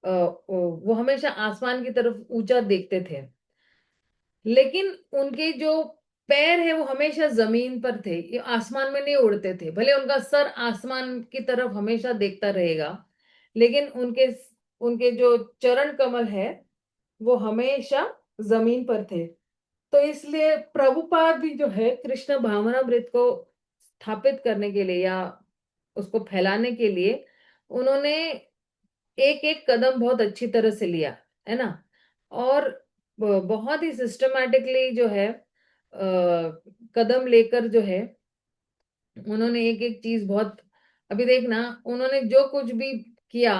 Speaker 1: वो हमेशा आसमान की तरफ ऊंचा देखते थे, लेकिन उनके जो पैर है वो हमेशा जमीन पर थे, ये आसमान में नहीं उड़ते थे। भले उनका सर आसमान की तरफ हमेशा देखता रहेगा, लेकिन उनके उनके जो चरण कमल है वो हमेशा जमीन पर थे। तो इसलिए प्रभुपाद भी जो है कृष्ण भावनामृत को स्थापित करने के लिए या उसको फैलाने के लिए उन्होंने एक एक कदम बहुत अच्छी तरह से लिया, है ना। और बहुत ही सिस्टमैटिकली जो है कदम लेकर जो है उन्होंने एक एक चीज बहुत, अभी देखना उन्होंने जो कुछ भी किया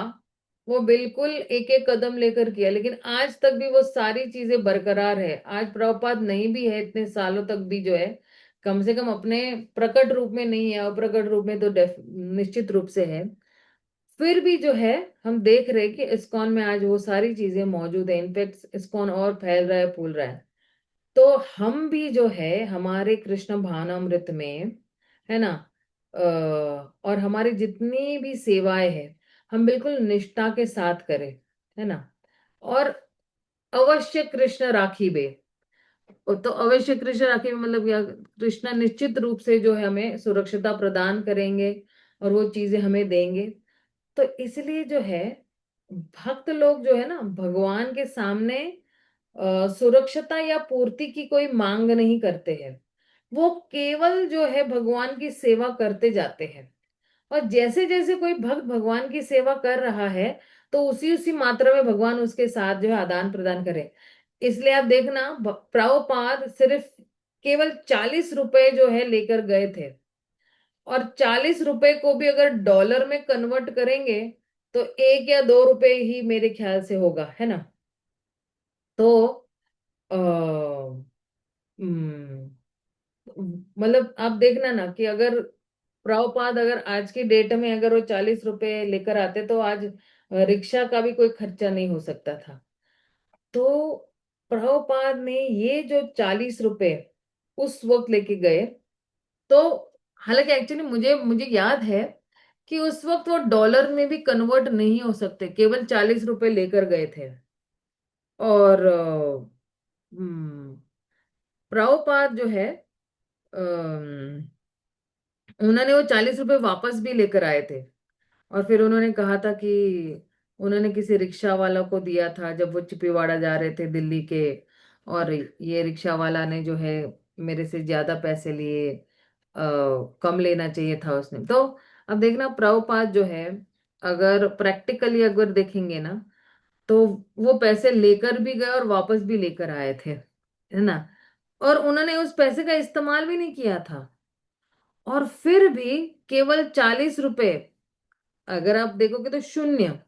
Speaker 1: वो बिल्कुल एक एक कदम लेकर किया, लेकिन आज तक भी वो सारी चीजें बरकरार है। आज प्रभुपाद नहीं भी है इतने सालों तक भी जो है, कम से कम अपने प्रकट रूप में नहीं है, अप्रकट रूप में तो निश्चित रूप से है। फिर भी जो है हम देख रहे हैं कि इस्कॉन में आज वो सारी चीजें मौजूद है, इनफैक्ट इस्कॉन और फैल रहा है, फूल रहा है। तो हम भी जो है हमारे कृष्ण भावनामृत में, है ना, और हमारी जितनी भी सेवाएं हैं हम बिल्कुल निष्ठा के साथ करें, है ना। और अवश्य कृष्ण राखी बे, तो अवश्य कृष्ण राखी में मतलब या कृष्ण निश्चित रूप से जो है हमें सुरक्षिता प्रदान करेंगे और वो चीजें हमें देंगे। तो इसलिए जो है भक्त लोग जो है ना भगवान के सामने सुरक्षता या पूर्ति की कोई मांग नहीं करते हैं। वो केवल जो है भगवान की सेवा करते जाते हैं। और जैसे जैसे कोई भक्त भगवान की सेवा कर रहा है तो उसी उसी मात्रा में भगवान उसके साथ जो है आदान प्रदान करे। इसलिए आप देखना प्रभुपाद सिर्फ केवल 40 रुपए जो है लेकर गए थे, और 40 रुपए को भी अगर डॉलर में कन्वर्ट करेंगे तो 1 या 2 रुपए ही मेरे ख्याल से होगा, है ना। तो अ, हम्म, मतलब आप देखना ना कि अगर प्रभुपाद अगर आज की डेट में अगर वो 40 रुपए लेकर आते तो आज रिक्शा का भी कोई खर्चा नहीं हो सकता था। तो प्रभुपाद ने ये जो 40 रुपए उस वक्त लेके गए, तो हालांकि एक्चुअली मुझे मुझे याद है कि उस वक्त वो डॉलर में भी कन्वर्ट नहीं हो सकते, केवल 40 रुपए लेकर गए थे। और प्रभुपाद जो है उन्होंने वो 40 रुपए वापस भी लेकर आए थे। और फिर उन्होंने कहा था कि उन्होंने किसी रिक्शा वाला को दिया था जब वो चिपीवाड़ा जा रहे थे दिल्ली के, और ये रिक्शा वाला ने जो है मेरे से ज्यादा पैसे लिए, कम लेना चाहिए था उसने। तो अब देखना प्रभुपाद जो है अगर प्रैक्टिकली अगर देखेंगे ना तो वो पैसे लेकर भी गए और वापस भी लेकर आए थे, है ना। और उन्होंने उस पैसे का इस्तेमाल भी नहीं किया था, और फिर भी केवल 40 रुपए अगर आप देखोगे तो शून्य।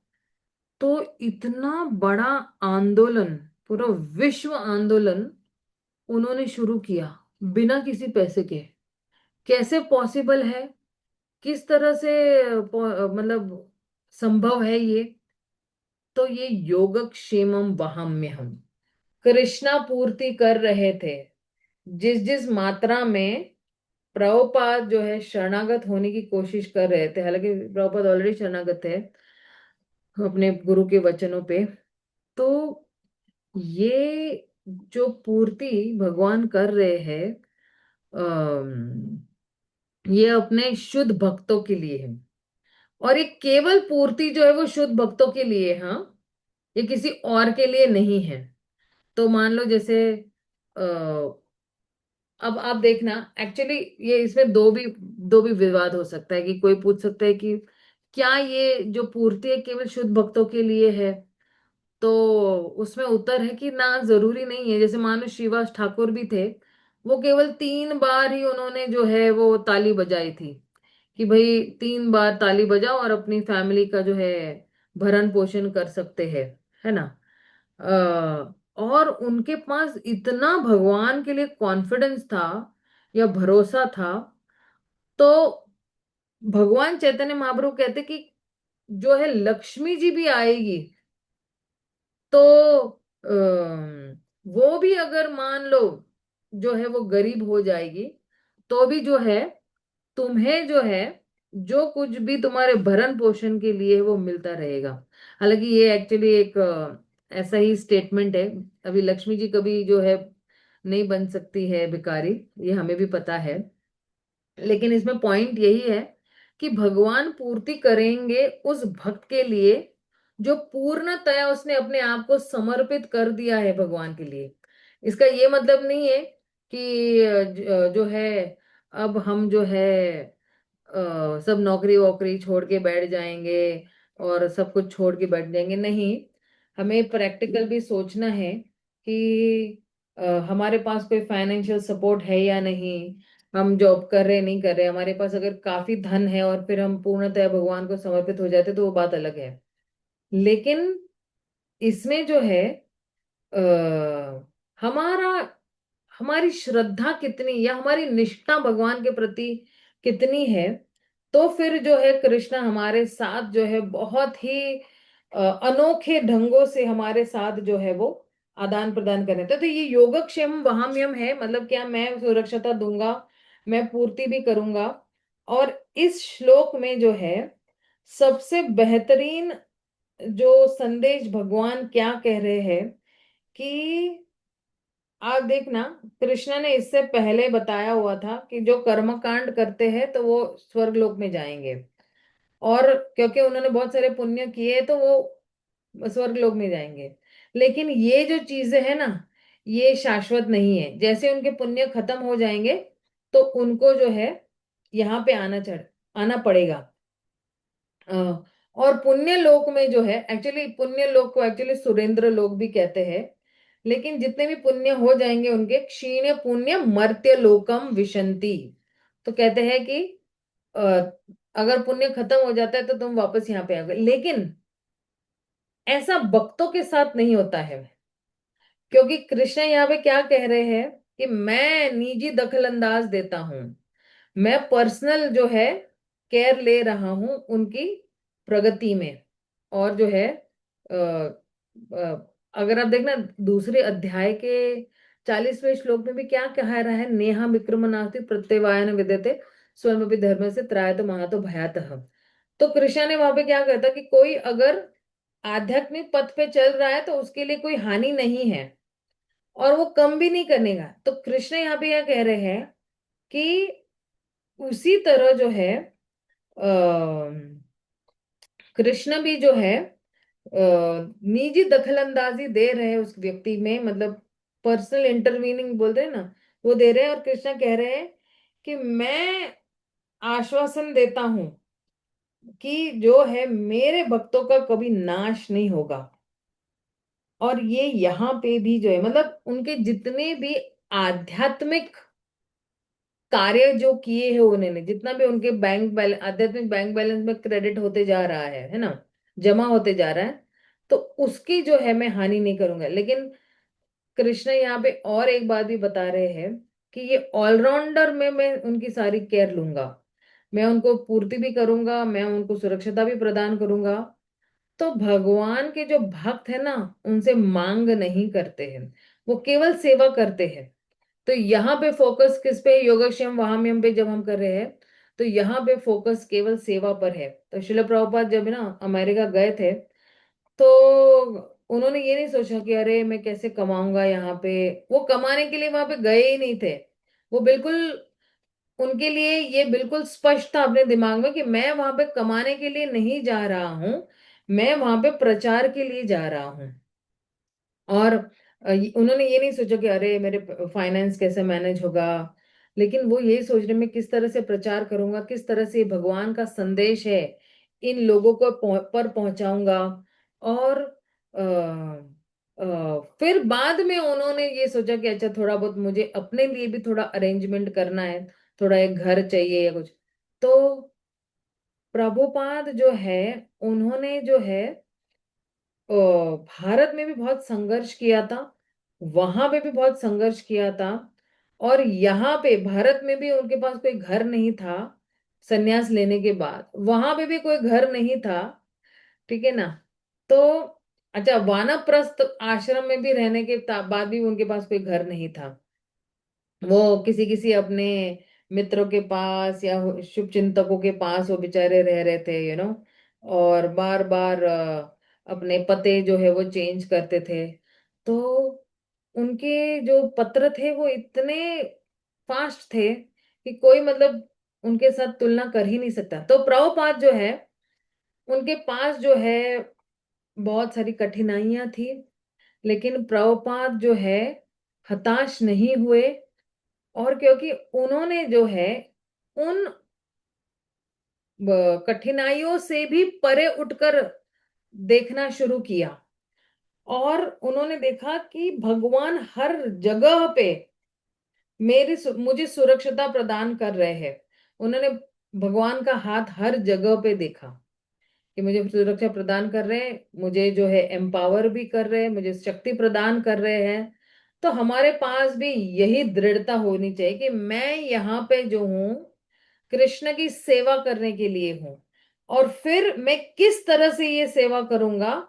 Speaker 1: तो इतना बड़ा आंदोलन, पूरा विश्व आंदोलन उन्होंने शुरू किया बिना किसी पैसे के। कैसे पॉसिबल है, किस तरह से मतलब संभव है ये। तो ये योगक्षेमम वहाम्यहम कृष्णा पूर्ति कर रहे थे जिस जिस मात्रा में प्रभुपाद जो है शरणागत होने की कोशिश कर रहे थे, हालांकि प्रभुपाद ऑलरेडी शरणागत है अपने गुरु के वचनों पे। तो ये जो पूर्ति भगवान कर रहे हैं, ये अपने शुद्ध भक्तों के लिए है। और ये केवल पूर्ति जो है वो शुद्ध भक्तों के लिए है, हाँ, ये किसी और के लिए नहीं है। तो मान लो जैसे अब आप देखना, एक्चुअली ये इसमें दो भी विवाद हो सकता है कि कोई पूछ सकता है कि क्या ये जो पूर्ति है केवल शुद्ध भक्तों के लिए है। तो उसमें उत्तर है कि ना, जरूरी नहीं है। जैसे मान लो श्रीवास ठाकुर भी थे, वो केवल 3 बार ही उन्होंने जो है वो ताली बजाई थी कि भाई 3 बार ताली बजाओ और अपनी फैमिली का जो है भरण पोषण कर सकते हैं, है ना। और उनके पास इतना भगवान के लिए कॉन्फिडेंस था या भरोसा था। तो भगवान चैतन्य महाप्रभु कहते कि जो है लक्ष्मी जी भी आएगी, तो वो भी अगर मान लो जो है वो गरीब हो जाएगी, तो भी जो है तुम्हें जो है जो कुछ भी तुम्हारे भरण पोषण के लिए है, वो मिलता रहेगा। हालांकि ये एक्चुअली एक ऐसा ही स्टेटमेंट है। अभी लक्ष्मी जी कभी जो है नहीं बन सकती है भिखारी, ये हमें भी पता है। लेकिन इसमें पॉइंट यही है कि भगवान पूर्ति करेंगे उस भक्त के लिए जो पूर्णतया उसने अपने आप को समर्पित कर दिया है भगवान के लिए। इसका ये मतलब नहीं है कि जो है अब हम जो है सब नौकरी वोकरी छोड़ के बैठ जाएंगे और सब कुछ छोड़ के बैठ जाएंगे, नहीं। हमें प्रैक्टिकल भी सोचना है कि हमारे पास कोई फाइनेंशियल सपोर्ट है या नहीं, हम जॉब कर रहे नहीं कर रहे। हमारे पास अगर काफी धन है और फिर हम पूर्णतः भगवान को समर्पित हो जाते तो वो बात अलग है। लेकिन इसमें जो है हमारा हमारी श्रद्धा कितनी या हमारी निष्ठा भगवान के प्रति कितनी है, तो फिर जो है कृष्णा हमारे साथ जो है बहुत ही अनोखे ढंगों से हमारे साथ जो है वो आदान प्रदान करने थे। तो ये योगक्षेम वहाम्यम है, मतलब क्या, मैं सुरक्षता दूंगा, मैं पूर्ति भी करूंगा। और इस श्लोक में जो है सबसे बेहतरीन जो संदेश भगवान क्या कह रहे हैं कि आप देखना, कृष्ण ने इससे पहले बताया हुआ था कि जो कर्म कांड करते हैं तो वो स्वर्ग लोक में जाएंगे, और क्योंकि उन्होंने बहुत सारे पुण्य किए तो वो स्वर्ग लोक में जाएंगे। लेकिन ये जो चीजें है ना, ये शाश्वत नहीं है। जैसे उनके पुण्य खत्म हो जाएंगे तो उनको जो है यहाँ पे आना पड़ेगा। अ, और पुण्य लोक में जो है, एक्चुअली पुण्य लोक को एक्चुअली सुरेंद्र लोक भी कहते हैं। लेकिन जितने भी पुण्य हो जाएंगे उनके क्षीण पुण्य मर्त्य लोकम विशंति। तो कहते हैं कि अ, अगर पुण्य खत्म हो जाता है तो तुम वापस यहाँ पे आओगे। लेकिन ऐसा भक्तों के साथ नहीं होता है, क्योंकि कृष्ण यहाँ पे क्या कह रहे हैं कि मैं निजी दखल अंदाज देता हूं, मैं पर्सनल जो है केयर ले रहा हूं उनकी प्रगति में। और जो है अगर आप देखना दूसरे अध्याय के 40वें श्लोक में भी क्या कहा रहा है, नेहा विक्रमनास्ति प्रत्यवायन विद्यते स्वयं धर्म से त्रायत महातो भयातः। तो कृष्ण ने वहां पे क्या कहता कि कोई अगर आध्यात्मिक पथ पे चल रहा है तो उसके लिए कोई हानि नहीं है, और वो कम भी नहीं करने का। तो कृष्ण यहाँ पे क्या कह रहे हैं कि उसी तरह जो है कृष्ण भी जो है निजी दखलंदाजी दे रहे हैं उस व्यक्ति में, मतलब पर्सनल इंटरवीनिंग बोलते हैं ना, वो दे रहे हैं। और कृष्ण कह रहे हैं कि मैं आश्वासन देता हूं कि जो है मेरे भक्तों का कभी नाश नहीं होगा। और ये यहाँ पे भी जो है, मतलब उनके जितने भी आध्यात्मिक कार्य जो किए हैं उन्होंने, जितना भी उनके बैंक बैलेंस, आध्यात्मिक बैंक बैलेंस में क्रेडिट होते जा रहा है ना, जमा होते जा रहा है, तो उसकी जो है मैं हानि नहीं करूंगा। लेकिन कृष्ण यहाँ पे और एक बात भी बता रहे हैं कि ये ऑलराउंडर में मैं उनकी सारी केयर लूंगा, मैं उनको पूर्ति भी करूंगा, मैं उनको सुरक्षता भी प्रदान करूंगा। तो भगवान के जो भक्त है ना, उनसे मांग नहीं करते हैं, वो केवल सेवा करते हैं। तो यहाँ पे फोकस किस पे है? योगक्षेम वहाम्यम पे जब हम कर रहे हैं, तो यहाँ पे फोकस केवल सेवा पर है। तो शिल प्रभुपाद जब ना अमेरिका गए थे, तो उन्होंने ये नहीं सोचा कि अरे मैं कैसे कमाऊंगा यहाँ पे। वो कमाने के लिए वहां पे गए ही नहीं थे। वो बिल्कुल, उनके लिए ये बिल्कुल स्पष्ट था अपने दिमाग में कि मैं वहां पे कमाने के लिए नहीं जा रहा हूं, मैं वहां पे प्रचार के लिए जा रहा हूँ। और उन्होंने ये नहीं सोचा कि अरे मेरे फाइनेंस कैसे मैनेज होगा, लेकिन वो यही सोच रहे मैं किस तरह से प्रचार करूंगा, किस तरह से भगवान का संदेश है इन लोगों को पर पहुंचाऊंगा। और फिर बाद में उन्होंने ये सोचा कि अच्छा थोड़ा बहुत मुझे अपने लिए भी थोड़ा अरेंजमेंट करना है, थोड़ा एक घर चाहिए या कुछ। तो प्रभुपाद जो है, उन्होंने जो है भारत में भी बहुत संघर्ष किया था, वहां पे भी बहुत संघर्ष किया था, और यहाँ पे भारत में भी उनके पास कोई घर नहीं था। संन्यास लेने के बाद वहां पे भी कोई घर नहीं था, ठीक है ना। तो अच्छा, वानप्रस्थ आश्रम में भी रहने के बाद भी उनके पास कोई घर नहीं था। वो किसी किसी अपने मित्रों के पास या शुभ चिंतकों के पास वो बेचारे रह रहे थे, और बार बार अपने पते जो है वो चेंज करते थे। तो उनके जो पत्र थे वो इतने फास्ट थे कि कोई मतलब उनके साथ तुलना कर ही नहीं सकता। तो प्रभुपाद जो है, उनके पास जो है बहुत सारी कठिनाइयां थी, लेकिन प्रभुपाद जो है हताश नहीं हुए। और क्योंकि उन्होंने जो है उन कठिनाइयों से भी परे उठकर देखना शुरू किया, और उन्होंने देखा कि भगवान हर जगह पे मुझे सुरक्षता प्रदान कर रहे हैं। उन्होंने भगवान का हाथ हर जगह पे देखा कि मुझे सुरक्षा प्रदान कर रहे हैं, मुझे जो है एम्पावर भी कर रहे हैं, मुझे शक्ति प्रदान कर रहे हैं। तो हमारे पास भी यही दृढ़ता होनी चाहिए कि मैं यहाँ पे जो हूँ कृष्ण की सेवा करने के लिए हूँ, और फिर मैं किस तरह से ये सेवा करूंगा,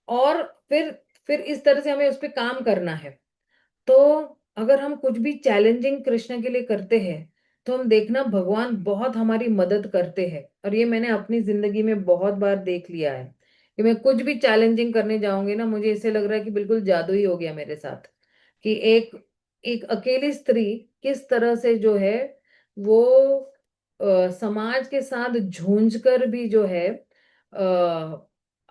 Speaker 1: और फिर फिर इस तरह से हमें उस पर काम करना है। तो अगर हम कुछ भी चैलेंजिंग कृष्ण के लिए करते हैं, तो हम देखना भगवान बहुत हमारी मदद करते हैं। और ये मैंने अपनी जिंदगी में बहुत बार देख लिया है कि मैं कुछ भी चैलेंजिंग करने जाऊंगी ना, मुझे ऐसे लग रहा है कि बिल्कुल जादू ही हो गया मेरे साथ, कि एक एक अकेली स्त्री किस तरह से जो है वो समाज के साथ झूंझ कर भी जो है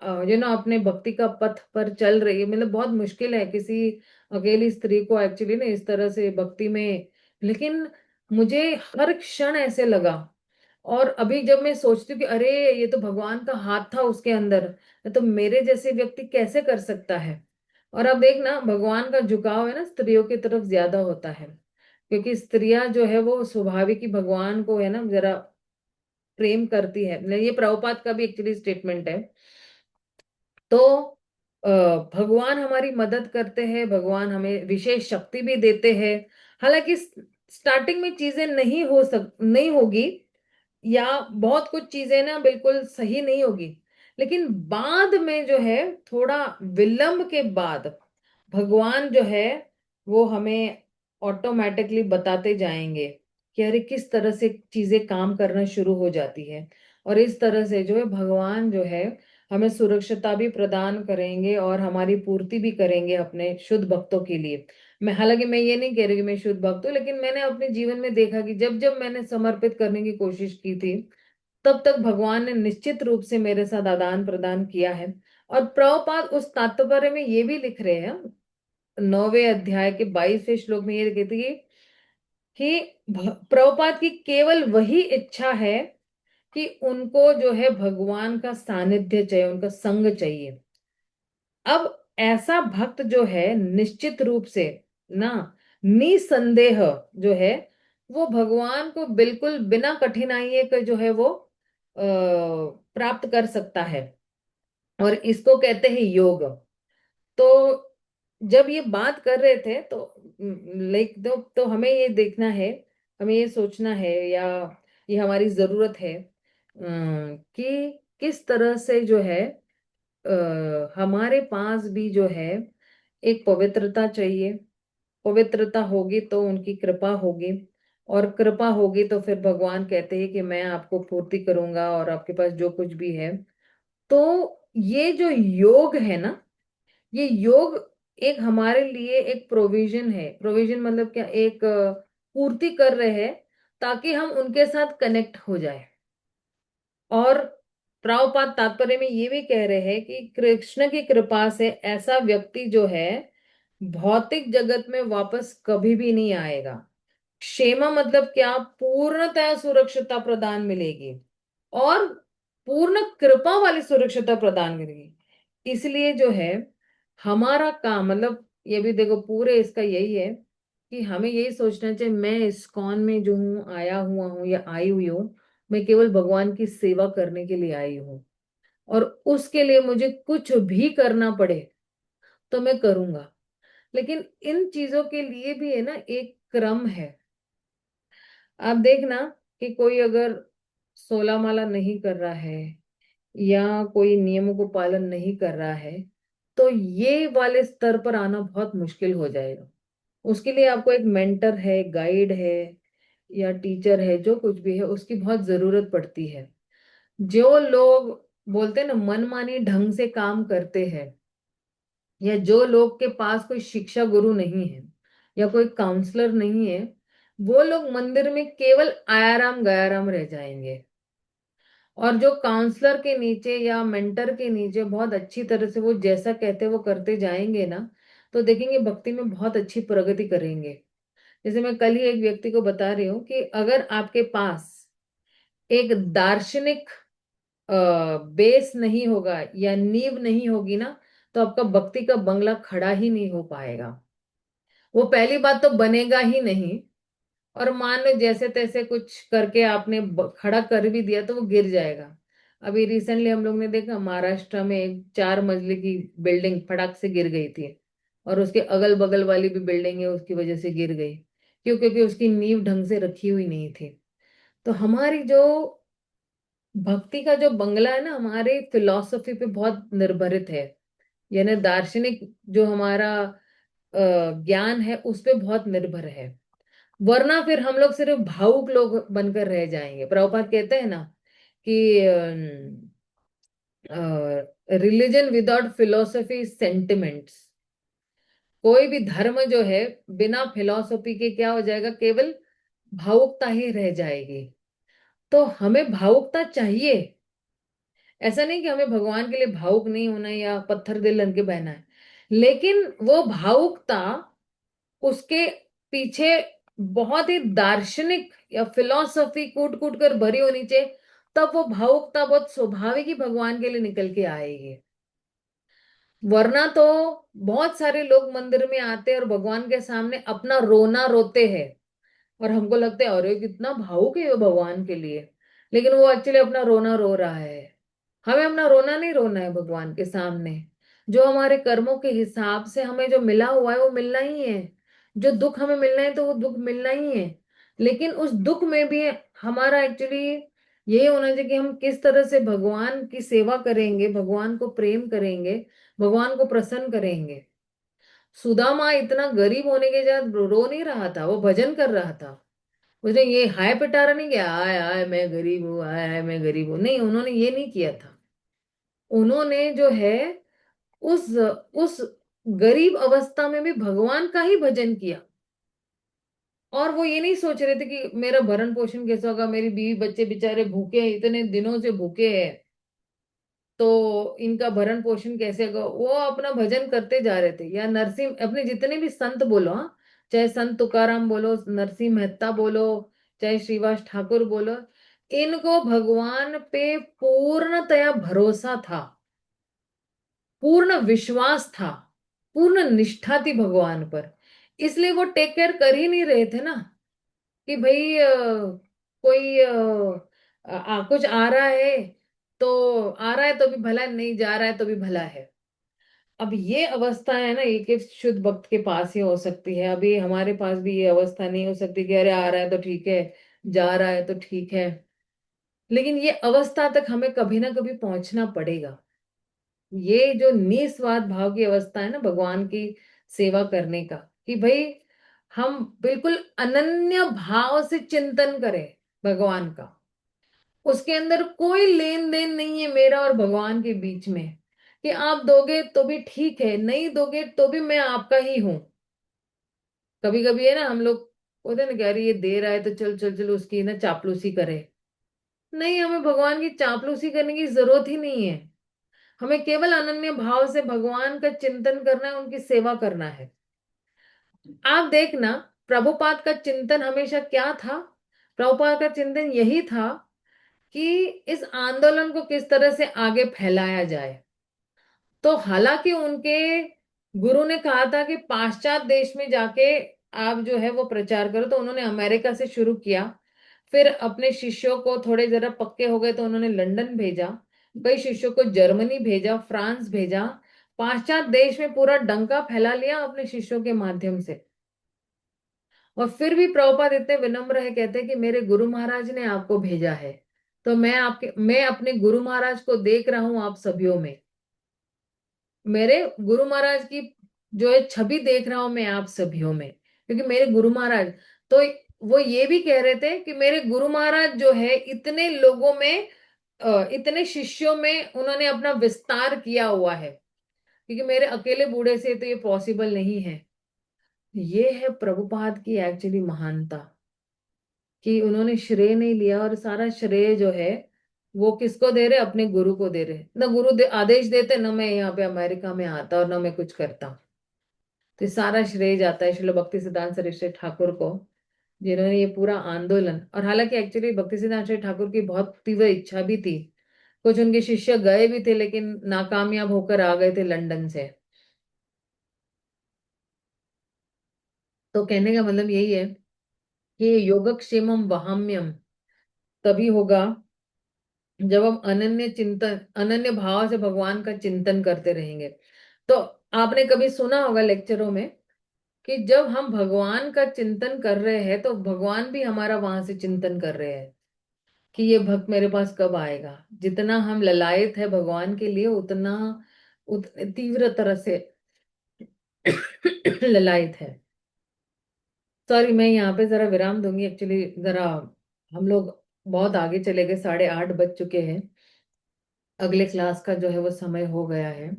Speaker 1: अपने भक्ति का पथ पर चल रही है। मतलब बहुत मुश्किल है किसी अकेली स्त्री को एक्चुअली ना इस तरह से भक्ति में। लेकिन मुझे हर क्षण ऐसे लगा, और अभी जब मैं सोचती हूँ कि अरे ये तो भगवान का हाथ था उसके अंदर, तो मेरे जैसे व्यक्ति कैसे कर सकता है। और अब देखना भगवान का झुकाव है ना स्त्रियों की तरफ ज्यादा होता है, क्योंकि स्त्रियां जो है वो स्वाभाविक ही भगवान को है ना जरा प्रेम करती है। ये प्रभुपाद का भी एक्चुअली स्टेटमेंट है। तो अ, भगवान हमारी मदद करते हैं, भगवान हमें विशेष शक्ति भी देते हैं। हालांकि स्टार्टिंग में चीजें नहीं होगी, या बहुत कुछ चीजें ना बिल्कुल सही नहीं होगी, लेकिन बाद में जो है थोड़ा विलंब के बाद भगवान जो है वो हमें ऑटोमेटिकली बताते जाएंगे कि अरे किस तरह से चीजें काम करना शुरू हो जाती है। और इस तरह से जो है भगवान जो है हमें सुरक्षिता भी प्रदान करेंगे और हमारी पूर्ति भी करेंगे अपने शुद्ध भक्तों के लिए। हालांकि मैं ये नहीं कह रही कि मैं शुद्ध भक्त हूँ, लेकिन मैंने अपने जीवन में देखा कि जब जब मैंने समर्पित करने की कोशिश की थी, तब तक भगवान ने निश्चित रूप से मेरे साथ आदान प्रदान किया है। और प्रभुपाद उस तात्पर्य में ये भी लिख रहे हैं, 9वें अध्याय के 22वें श्लोक में ये कहते हैं कि प्रभुपाद की केवल वही इच्छा है कि उनको जो है भगवान का सानिध्य चाहिए, उनका संग चाहिए। अब ऐसा भक्त जो है निश्चित रूप से ना, निसंदेह जो है वो भगवान को बिल्कुल बिना कठिनाई के जो है वो प्राप्त कर सकता है, और इसको कहते हैं योग। तो जब ये बात कर रहे थे तो लाइक तो हमें ये देखना है, हमें ये सोचना है, या ये हमारी जरूरत है कि किस तरह से जो है हमारे पास भी जो है एक पवित्रता चाहिए, पवित्रता होगी तो उनकी कृपा होगी, और कृपा होगी तो फिर भगवान कहते हैं कि मैं आपको पूर्ति करूंगा और आपके पास जो कुछ भी है। तो ये जो योग है ना, ये योग एक हमारे लिए एक प्रोविजन है। प्रोविजन मतलब क्या, एक पूर्ति कर रहे हैं ताकि हम उनके साथ कनेक्ट हो जाए। और प्रभुपाद तात्पर्य में ये भी कह रहे हैं कि कृष्ण की कृपा से ऐसा व्यक्ति जो है भौतिक जगत में वापस कभी भी नहीं आएगा। क्षेमा मतलब क्या, पूर्णतया सुरक्षितता प्रदान मिलेगी, और पूर्ण कृपा वाली सुरक्षितता प्रदान करेगी। इसलिए जो है हमारा काम, मतलब ये भी देखो पूरे इसका यही है कि हमें यही सोचना चाहिए, मैं इस्कॉन में जो हूँ, आया हुआ हूँ या आई हुई हूँ, मैं केवल भगवान की सेवा करने के लिए आई हूँ, और उसके लिए मुझे कुछ भी करना पड़े तो मैं करूंगा। लेकिन इन चीजों के लिए भी है ना एक क्रम है। आप देखना कि कोई अगर 16 माला नहीं कर रहा है या कोई नियमों को पालन नहीं कर रहा है, तो ये वाले स्तर पर आना बहुत मुश्किल हो जाएगा। उसके लिए आपको एक मेंटर है, गाइड है, या टीचर है, जो कुछ भी है उसकी बहुत जरूरत पड़ती है। जो लोग बोलते हैं ना मनमानी ढंग से काम करते हैं, या जो लोग के पास कोई शिक्षा गुरु नहीं है या कोई काउंसलर नहीं है, वो लोग मंदिर में केवल आयाराम गयाराम रह जाएंगे। और जो काउंसलर के नीचे या मेंटर के नीचे बहुत अच्छी तरह से वो जैसा कहते वो करते जाएंगे ना, तो देखेंगे भक्ति में बहुत अच्छी प्रगति करेंगे। जैसे मैं कल ही एक व्यक्ति को बता रही हूँ कि अगर आपके पास एक दार्शनिक बेस नहीं होगा या नींव नहीं होगी ना, तो आपका भक्ति का बंगला खड़ा ही नहीं हो पाएगा। वो पहली बात तो बनेगा ही नहीं, और मान लो जैसे तैसे कुछ करके आपने खड़ा कर भी दिया तो वो गिर जाएगा। अभी रिसेंटली हम लोग ने देखा महाराष्ट्र में एक 4 मंजिले की बिल्डिंग फटाक से गिर गई थी, और उसके अगल बगल वाली भी बिल्डिंग है उसकी वजह से गिर गई। क्यों? क्योंकि उसकी नींव ढंग से रखी हुई नहीं थी। तो हमारी जो भक्ति का जो बंगला है ना, हमारे फिलॉसफी पे बहुत निर्भरित है, यानी दार्शनिक जो हमारा ज्ञान है उस पे बहुत निर्भर है। वरना फिर हम लोग सिर्फ भावुक लोग बनकर रह जाएंगे। प्रभुपाद कहते हैं ना कि रिलीजन विदाउट फिलोसफी सेंटिमेंट्स। कोई भी धर्म जो है बिना फिलोसफी के क्या हो जाएगा, केवल भावुकता ही रह जाएगी। तो हमें भावुकता चाहिए। ऐसा नहीं कि हमें भगवान के लिए भावुक नहीं होना है या पत्थर दिल बन के बहना है, लेकिन वो भावुकता, उसके पीछे बहुत ही दार्शनिक या फिलॉसफी कूट कूट कर भरी होनी चाहिए। तब वो भावुकता बहुत स्वाभाविक ही भगवान के लिए निकल के आएगी। वरना तो बहुत सारे लोग मंदिर में आते हैं और भगवान के सामने अपना रोना रोते हैं, और हमको लगता है अरे कितना भावुक है वो भगवान के लिए, लेकिन वो एक्चुअली अपना रोना रो रहा है। हमें अपना रोना नहीं रोना है भगवान के सामने। जो हमारे कर्मों के हिसाब से हमें जो मिला हुआ है वो मिलना ही है। जो दुख हमें मिलना है तो वो दुख मिलना ही है। लेकिन उस दुख में भी हमारा एक्चुअली यही होना चाहिए कि हम किस तरह से भगवान की सेवा करेंगे, भगवान को प्रेम करेंगे, भगवान को प्रसन्न करेंगे। सुदामा इतना गरीब होने के बाद रो नहीं रहा था, वो भजन कर रहा था। उसने ये हाय पिटारा नहीं किया, आय आय मैं गरीब हूँ, आय आय मैं गरीब हूँ, नहीं, उन्होंने ये नहीं किया था। उन्होंने जो है उस गरीब अवस्था में भी भगवान का ही भजन किया। और वो ये नहीं सोच रहे थे कि मेरा भरण पोषण कैसा होगा, मेरी बीवी बच्चे बेचारे भूखे हैं, इतने दिनों से भूखे हैं, तो इनका भरण पोषण कैसे होगा। वो अपना भजन करते जा रहे थे। या नरसिंह, अपने जितने भी संत बोलो, हाँ, चाहे संत तुकाराम बोलो, नरसिंह मेहता बोलो, चाहे श्रीवास ठाकुर बोलो, इनको भगवान पे पूर्णतया भरोसा था, पूर्ण विश्वास था, पूर्ण निष्ठा थी भगवान पर। इसलिए वो टेक केयर कर ही नहीं रहे थे ना कि भाई कोई कुछ आ रहा है तो आ रहा है तो भी भला है, नहीं जा रहा है तो भी भला है। अब ये अवस्था है ना, ये कि शुद्ध भक्त के पास ही हो सकती है। अभी हमारे पास भी ये अवस्था नहीं हो सकती कि अरे आ रहा है तो ठीक है, जा रहा है तो ठीक है। लेकिन ये अवस्था तक हमें कभी ना कभी पहुंचना पड़ेगा। ये जो निस्वार्थ भाव की अवस्था है ना भगवान की सेवा करने का, कि भाई हम बिल्कुल अनन्य भाव से चिंतन करें भगवान का। उसके अंदर कोई लेन देन नहीं है मेरा और भगवान के बीच में, कि आप दोगे तो भी ठीक है, नहीं दोगे तो भी मैं आपका ही हूं। कभी कभी है ना हम लोग होते हैं ना कि अरे ये दे रहा है तो चल चल चल उसकी ना चापलूसी करे। नहीं, हमें भगवान की चापलूसी करने की जरूरत ही नहीं है। हमें केवल अनन्य भाव से भगवान का चिंतन करना है, उनकी सेवा करना है। आप देखना, प्रभुपाद का चिंतन हमेशा क्या था? प्रभुपाद का चिंतन यही था कि इस आंदोलन को किस तरह से आगे फैलाया जाए। तो हालांकि उनके गुरु ने कहा था कि पाश्चात्य देश में जाके आप जो है वो प्रचार करो, तो उन्होंने अमेरिका से शुरू किया। फिर अपने शिष्यों को थोड़े जरा पक्के हो गए तो उन्होंने लंदन भेजा, कई शिष्यों को जर्मनी भेजा, फ्रांस भेजा। पाश्चात्य देश में पूरा डंका फैला लिया अपने शिष्यों के माध्यम से। और फिर भी प्रभुपाद इतने विनम्र है, कहते हैं कि मेरे गुरु महाराज ने आपको भेजा है। तो मैं अपने गुरु महाराज को देख रहा हूं आप सभीयों में। मेरे गुरु महाराज की जो है छवि देख रहा हूं मैं आप सभीयों में, क्योंकि मेरे गुरु महाराज तो वो ये भी कह रहे थे कि मेरे गुरु महाराज जो है इतने लोगों में, इतने शिष्यों में उन्होंने अपना विस्तार किया हुआ है, क्योंकि मेरे अकेले बूढ़े से तो ये पॉसिबल नहीं है। ये है प्रभुपाद की एक्चुअली महानता, कि उन्होंने श्रेय नहीं लिया, और सारा श्रेय जो है वो किसको दे रहे? अपने गुरु को दे रहे। ना आदेश देते, ना मैं यहाँ पे अमेरिका में आता और ना मैं कुछ करता। तो ये सारा श्रेय जाता है श्रील भक्ति सिद्धांत सरस्वती ठाकुर को, जिन्होंने ये पूरा आंदोलन। और हालांकि एक्चुअली भक्ति सिद्धांत सरस्वती ठाकुर की बहुत तीव्र इच्छा भी थी, कुछ उनके शिष्य गए भी थे लेकिन नाकामयाब होकर आ गए थे लंदन से। तो कहने का मतलब यही है कि योगक्षेमम वहाम्यम तभी होगा जब हम अनन्य भाव से भगवान का चिंतन करते रहेंगे। तो आपने कभी सुना होगा लेक्चरों में कि जब हम भगवान का चिंतन कर रहे हैं तो भगवान भी हमारा वहां से चिंतन कर रहे हैं कि ये भक्त मेरे पास कब आएगा। जितना हम ललायत है भगवान के लिए, उतने तीव्र तरह से ललायत है। सॉरी, मैं यहाँ पे जरा विराम दूंगी, एक्चुअली जरा हम लोग बहुत आगे चले गए, 8:30 बज चुके हैं। अगले क्लास का जो है वो समय हो गया है,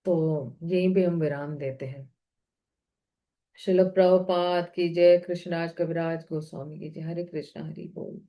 Speaker 1: तो यहीं पे हम विराम देते हैं। शिल प्रभुपाद की जय, कृष्णराज कविराज गोस्वामी की जय, हरे कृष्णा हरि बोल।